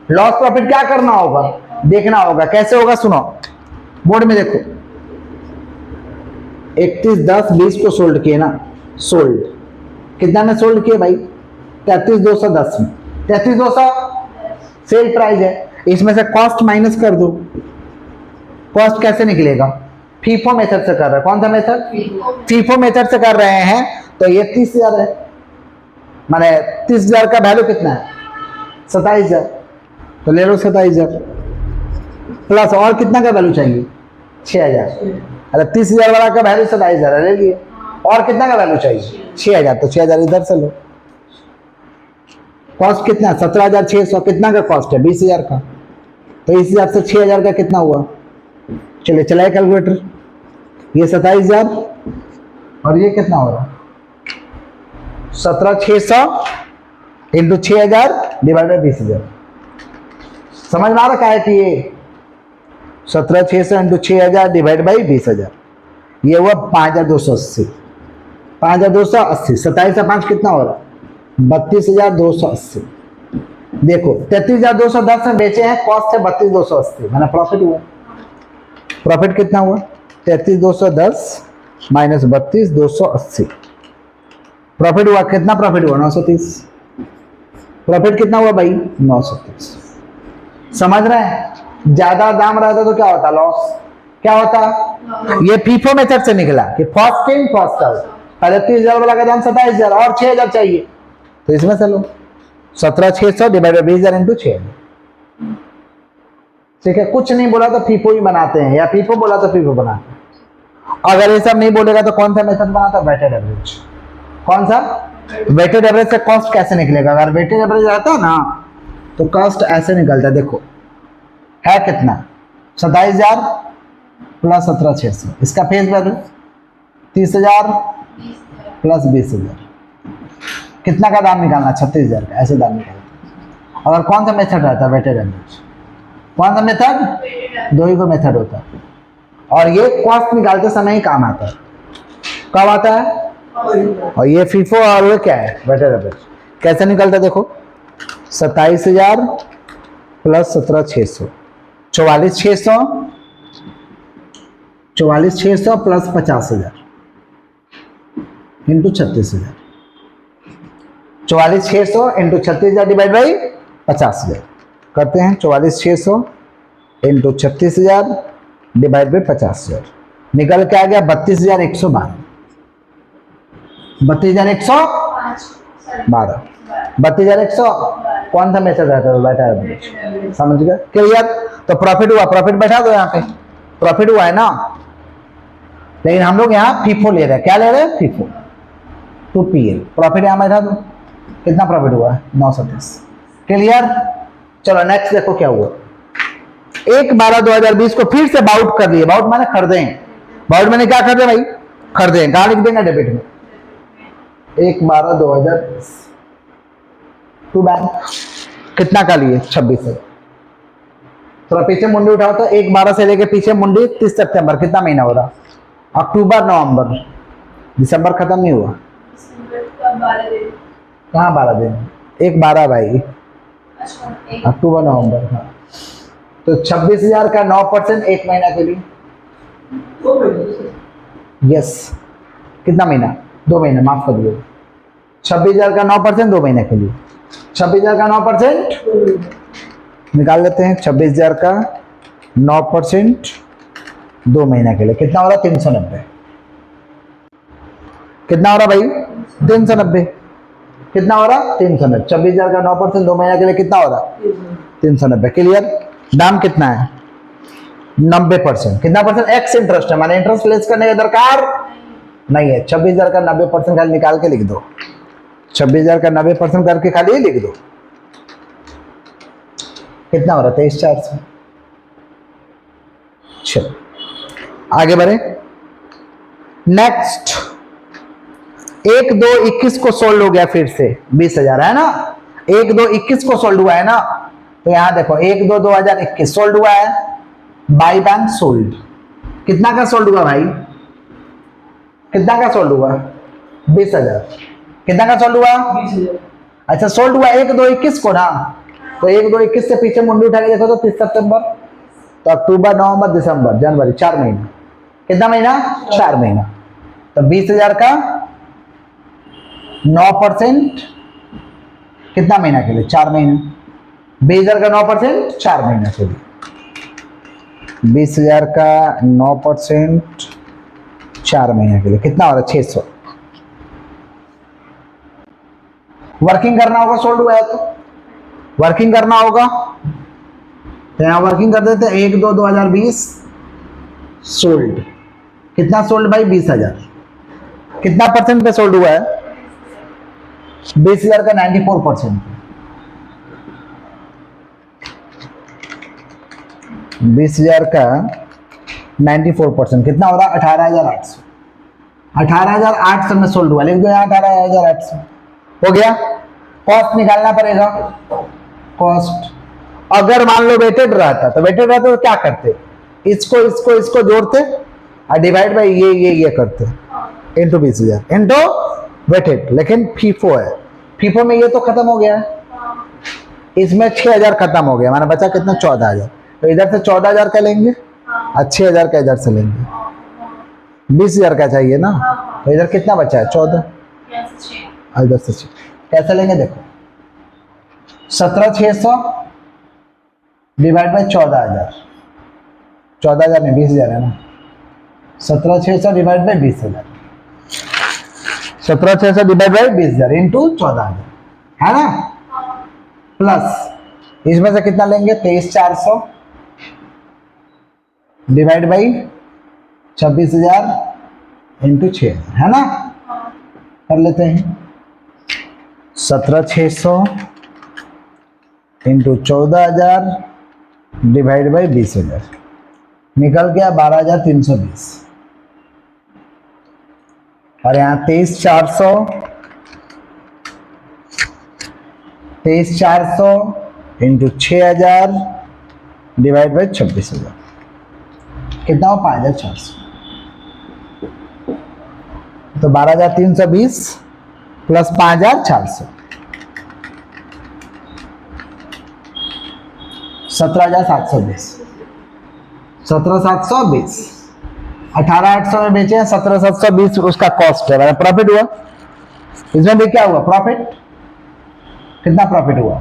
[SPEAKER 1] लॉस प्रॉफिट क्या करना होगा? देखना होगा। कैसे होगा? सुनो, बोर्ड में देखो, 31/10/20 को सोल्ड किए ना, सोल्ड कितना में सोल्ड किए भाई? 33,210 में। 33,200 सेल प्राइस है, इसमें से कॉस्ट माइनस कर दो। कॉस्ट कैसे निकलेगा? फीफो मेथड से कर रहे हैं। कौन सा मेथड? फीफो मेथड से कर रहे हैं। तो ये 30,000 है, माने 30,000 का वैल्यू कितना है? 27,000। तो ले लो 27,000 प्लस और कितना का वैल्यू चाहिए? 6,000। अरे 30,000 वाला का वैल्यू 27,000 है, ले लिए। और कितना का वैल्यू चाहिए 6000, तो 6000 इधर से लो। कॉस्ट कितना 17,600, कितना का कॉस्ट है 20,000 का, तो इस हिसाब से 6000 का कितना हुआ, चलिए चलाए कैलकुलेटर, ये 27,000 और ये कितना हो रहा 17,600 इंटू 6000 डिवाइड बाई 20,000। समझ में आ रहा है कि ये 17,600 इंटू 6000 डिवाइड बाई 20,000, ये हुआ 5,280। 5,280 27 से 5 कितना हो रहा 32,280। देखो 33,210 में बेचे हैं, कॉस्ट है 32,280, मैंने प्रॉफिट हुआ। प्रॉफिट कितना हुआ 33,210 माइनस 32,280। प्रॉफिट हुआ कितना, प्रॉफिट हुआ 930। प्रॉफिट कितना हुआ भाई 930। समझ रहे हैं, ज्यादा दाम रहता तो क्या होता लॉस, क्या होता, ये फीफो मेथड से निकला कि फर्स्ट इन फर्स्ट आउट। पहले 30,000 वाला का दाम 27,000 और 6,000 चाहिए, तो इसमें से लो 17,600 डिवाइड बाई 20,000 इंटू 6,000। ठीक है, कुछ नहीं बोला तो फीफो ही बनाते हैं, या फीफो बोला तो फीफो बनाते हैं। अगर ये सब नहीं बोलेगा तो कौन सा मेथड बनाता है, वेटेड एवरेज। कौन सा, वेटेड एवरेज से कॉस्ट कैसे निकलेगा, अगर वेटेड एवरेज रहता ना तो कॉस्ट ऐसे निकलता है। देखो है कितना 27,000 प्लस 17,600, इसका फेस वैल्यू 30,000 प्लस 20,000, कितना का दाम निकालना 36,000 का, ऐसे दाम निकालना। अगर कौन सा मेथड रहता है वेटेड एवरेज, कौन सा मेथड, दो ही को मेथड होता है, और ये कॉस्ट निकालते समय ही काम आता है। कब आता है, और ये फीफो और वो क्या है वेटेड एवरेज। कैसे निकलता है देखो 27,000 plus 17,600, 44,600, 44,600 plus 50,000 into 36,000, 44,600 into 36,000 divide by 50,000 करते हैं। 44,600 इंटू 36,000 डिवाइड बाई 50,000 निकल के आ गया 32,112। 32,112, 32,100 कौन सा मेथड रहता है बैठा है, समझ गया क्लियर। तो प्रॉफिट हुआ, प्रॉफिट बैठा दो यहाँ पे, प्रॉफिट हुआ है ना, लेकिन हम लोग यहाँ फीफो ले रहे हैं, क्या ले रहे हैं फीफो टू पीएल। प्रॉफिट यहाँ बैठा दो, कितना प्रॉफिट हुआ 930। क्लियर, चलो नेक्स्ट देखो क्या हुआ। 1/12/2020 को फिर से बाउट कर लिए, बाउट मैंने खरीदे, बाउट मैंने क्या खरीदे भाई, खरीदे, कहाँ लिख देंगे डेबिट में 1/12/2020 टू बैंक, कितना का लिए 26,000। थोड़ा पीछे मुंडी उठाओ तो 1/12 से लेके पीछे मुंडी 30 सितंबर, कितना महीना हो रहा, अक्टूबर नवंबर, दिसंबर खत्म नहीं हुआ, कहाँ 12 दिन, 1/12 भाई, अक्टूबर नवंबर, हाँ। तो 26,000 का 9% एक महीना के लिए, यस कितना महीना, 2 महीने, माफ कर दिए। 26,000 का 9% 2 महीने के लिए, 26,000 का 9% निकाल लेते हैं। 26,000 का 9% 2 महीने के लिए कितना हो रहा 390, कितना हो रहा भाई 390, कितना हो रहा 390। 26,000 का 9% 2 महीने के लिए कितना हो रहा 390। क्लियर, दाम कितना है 90%, कितना परसेंट, एक्स इंटरेस्ट है, माने इंटरेस्ट लेस करने का दरकार नहीं है। 26,000 का 90% खाली निकाल के लिख दो, 26,000 का 90% करके खाली लिख दो, कितना हो रहा 23,400। चलो आगे बढ़े, नेक्स्ट 1/2/21 को सोल्ड हो गया फिर से 20,000 है ना, 1/2/21 को सोल्ड हुआ है ना, तो यहां देखो 1/2/2021 सोल्ड हुआ है, बाई बैंक सोल्ड, कितना का सोल्ड हुआ भाई, कितना का सोल्ड हुआ 20,000, कितना का सोल्ड हुआ 20,000। अच्छा सोल्ड हुआ 1/2/21 को ना, तो 1/2/21 से पीछे मुंडी उठा के देखो तो 30 सितंबर, तो अक्टूबर नवंबर दिसंबर जनवरी 4 महीना, कितना महीना 4 महीना। तो 20,000 का 9% कितना महीना के लिए 4 महीना, 20,000 का 9% 4 महीना के लिए, 20,000 का 9% 4 महीने के लिए कितना हो रहा है 600। वर्किंग करना होगा, सोल्ड हुआ है तो वर्किंग करना होगा, तो यहां वर्किंग कर देते हैं 1/2/2020 सोल्ड, कितना सोल्ड भाई 20,000, कितना परसेंट पे सोल्ड हुआ है? 20,000 का 94%। 20,000 का 94% कितना हो रहा? 18,800। 18,800 में सोल्ड हुआ, लिख दो यहाँ 18,800 हो गया। कॉस्ट निकालना पड़ेगा। कॉस्ट अगर मान लो वेटेड रहता तो क्या करते? इसको इसको इसको जोड़ते और डिवाइड बाई ये करते इंटू 20,000 इंटू वेटेड। लेकिन फीफो है, फीफो में ये तो खत्म हो गया है, इसमें 6,000 खत्म हो गया, माना बचा कितना? 14,000। तो इधर से 14,000 का लेंगे और 6,000 का इधर से लेंगे। 20,000 का चाहिए ना, तो इधर कितना बचा है? 14। इधर से 6 कैसे लेंगे? देखो 17,600 डिवाइड बाई 14,000। 14,000 नहीं 20,000 है ना। 17,600 divide by 20,000। 17,600 divide by 20,000 into 14,000 है ना। प्लस इसमें से कितना लेंगे? 23,400 डिवाइड बाई 26,000 इंटू 6,000 है ना। कर लेते हैं 17,600 इंटू 14,000 डिवाइड बाई 20,000 निकल गया 12,320। और यहाँ 23,400 इंटू 6,000 डिवाइड बाई 26,000 कितना हो? 5,400। तो 12,320 प्लस 5,400 17,720। 17,720 18,800 में बेचे हैं, 17,720 उसका कॉस्ट है, प्रॉफिट हुआ। इसमें भी क्या हुआ? प्रॉफिट। कितना प्रॉफिट हुआ?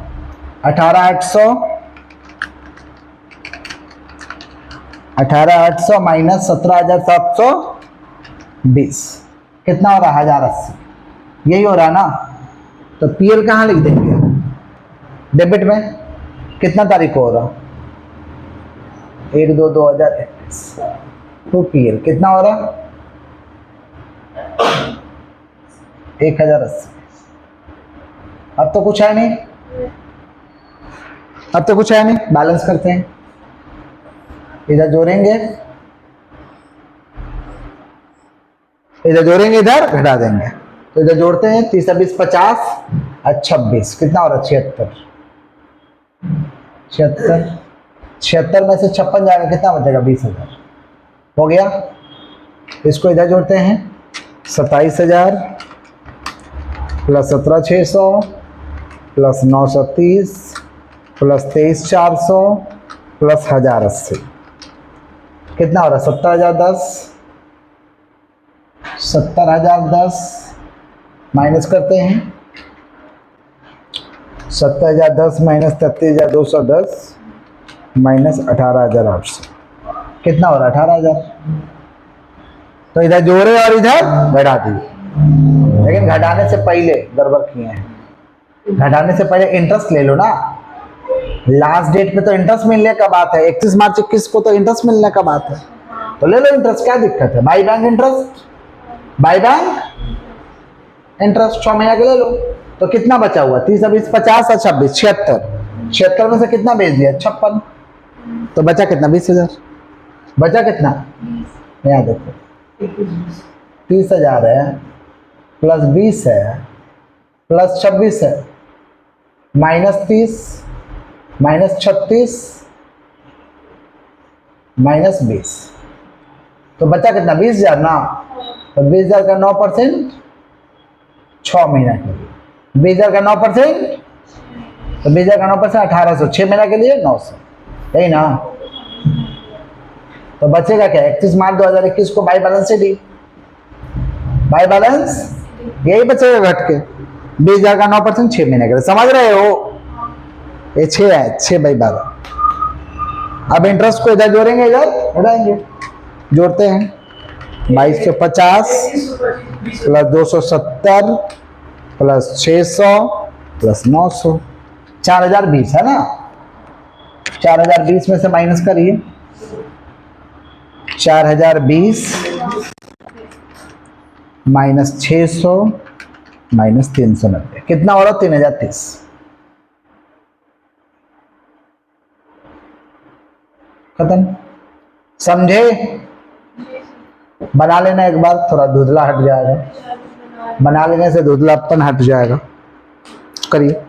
[SPEAKER 1] 18,800 माइनस 17,720 कितना हो रहा? 1,080। यही हो रहा ना। तो पीएल कहाँ लिख देंगे? डेबिट में। कितना तारीख को हो रहा? 1/2/2021। तो पीएल कितना हो रहा? 1,080। अब तो कुछ है नहीं, बैलेंस करते हैं। इधर जोड़ेंगे, इधर घटा देंगे। तो इधर जोड़ते हैं 30 20 50 और 26 कितना हो रहा? 76। 76 में से 56 जाएगा, कितना बचेगा? 20,000 हो गया। इसको इधर जोड़ते हैं 27,000 प्लस 17,600 प्लस 930 प्लस 23,400 प्लस 1,080 कितना हो रहा? 70,010। 70,010 माइनस करते हैं 70,010 माइनस 33,210 माइनस 18,800 कितना हो रहा? 18,000। तो इधर जोड़े और इधर घटा दिए, लेकिन घटाने से पहले गड़बड़ किए हैं। घटाने से पहले इंटरेस्ट ले लो ना। लास्ट डेट पे तो इंटरेस्ट मिलने का बात है, 31 मार्च 21 को तो इंटरेस्ट मिलने का बात है, तो ले लो इंटरेस्ट, क्या दिक्कत है? By bank interest, by bank interest 6 महीने के ले लो। तो कितना बचा हुआ? 30 20 50 और 26 76। 76 में से कितना बेच दिया? 56। तो बचा कितना? 20,000। बचा कितना? यहाँ देखो 30,000 है प्लस 20 है प्लस 26 है माइनस 30 माइनस 36 माइनस 20। तो बचा कितना? 20,000 ना। तो 20,000 का 9% 6 महीना के लिए। 20,000 का 9%, तो 20,000 का 9% 1,800। 6 महीना के लिए 900, यही ना। तो बचेगा क्या? 31 मार्च 2021 को बाई बैलेंस से डी, बाई बैलेंस यही बचेगा घट के। 20,000 का 9% 6 महीने के लिए, समझ रहे हो? ये 6 है, 6 बाई 12। अब इंटरेस्ट को इधर जोड़ेंगे, इधर उड़ाएंगे। जोड़ते हैं 2250 प्लस 270 प्लस 600 प्लस 900 4,020 है ना। 4,020 में से माइनस करिए 4,020 माइनस 600 माइनस 390 कितना हो रहा? 3030। खत्म। समझे? बना लेना एक बार, थोड़ा धुंधला हट जाएगा, बना लेने से धुंधलापन हट जाएगा। करिए।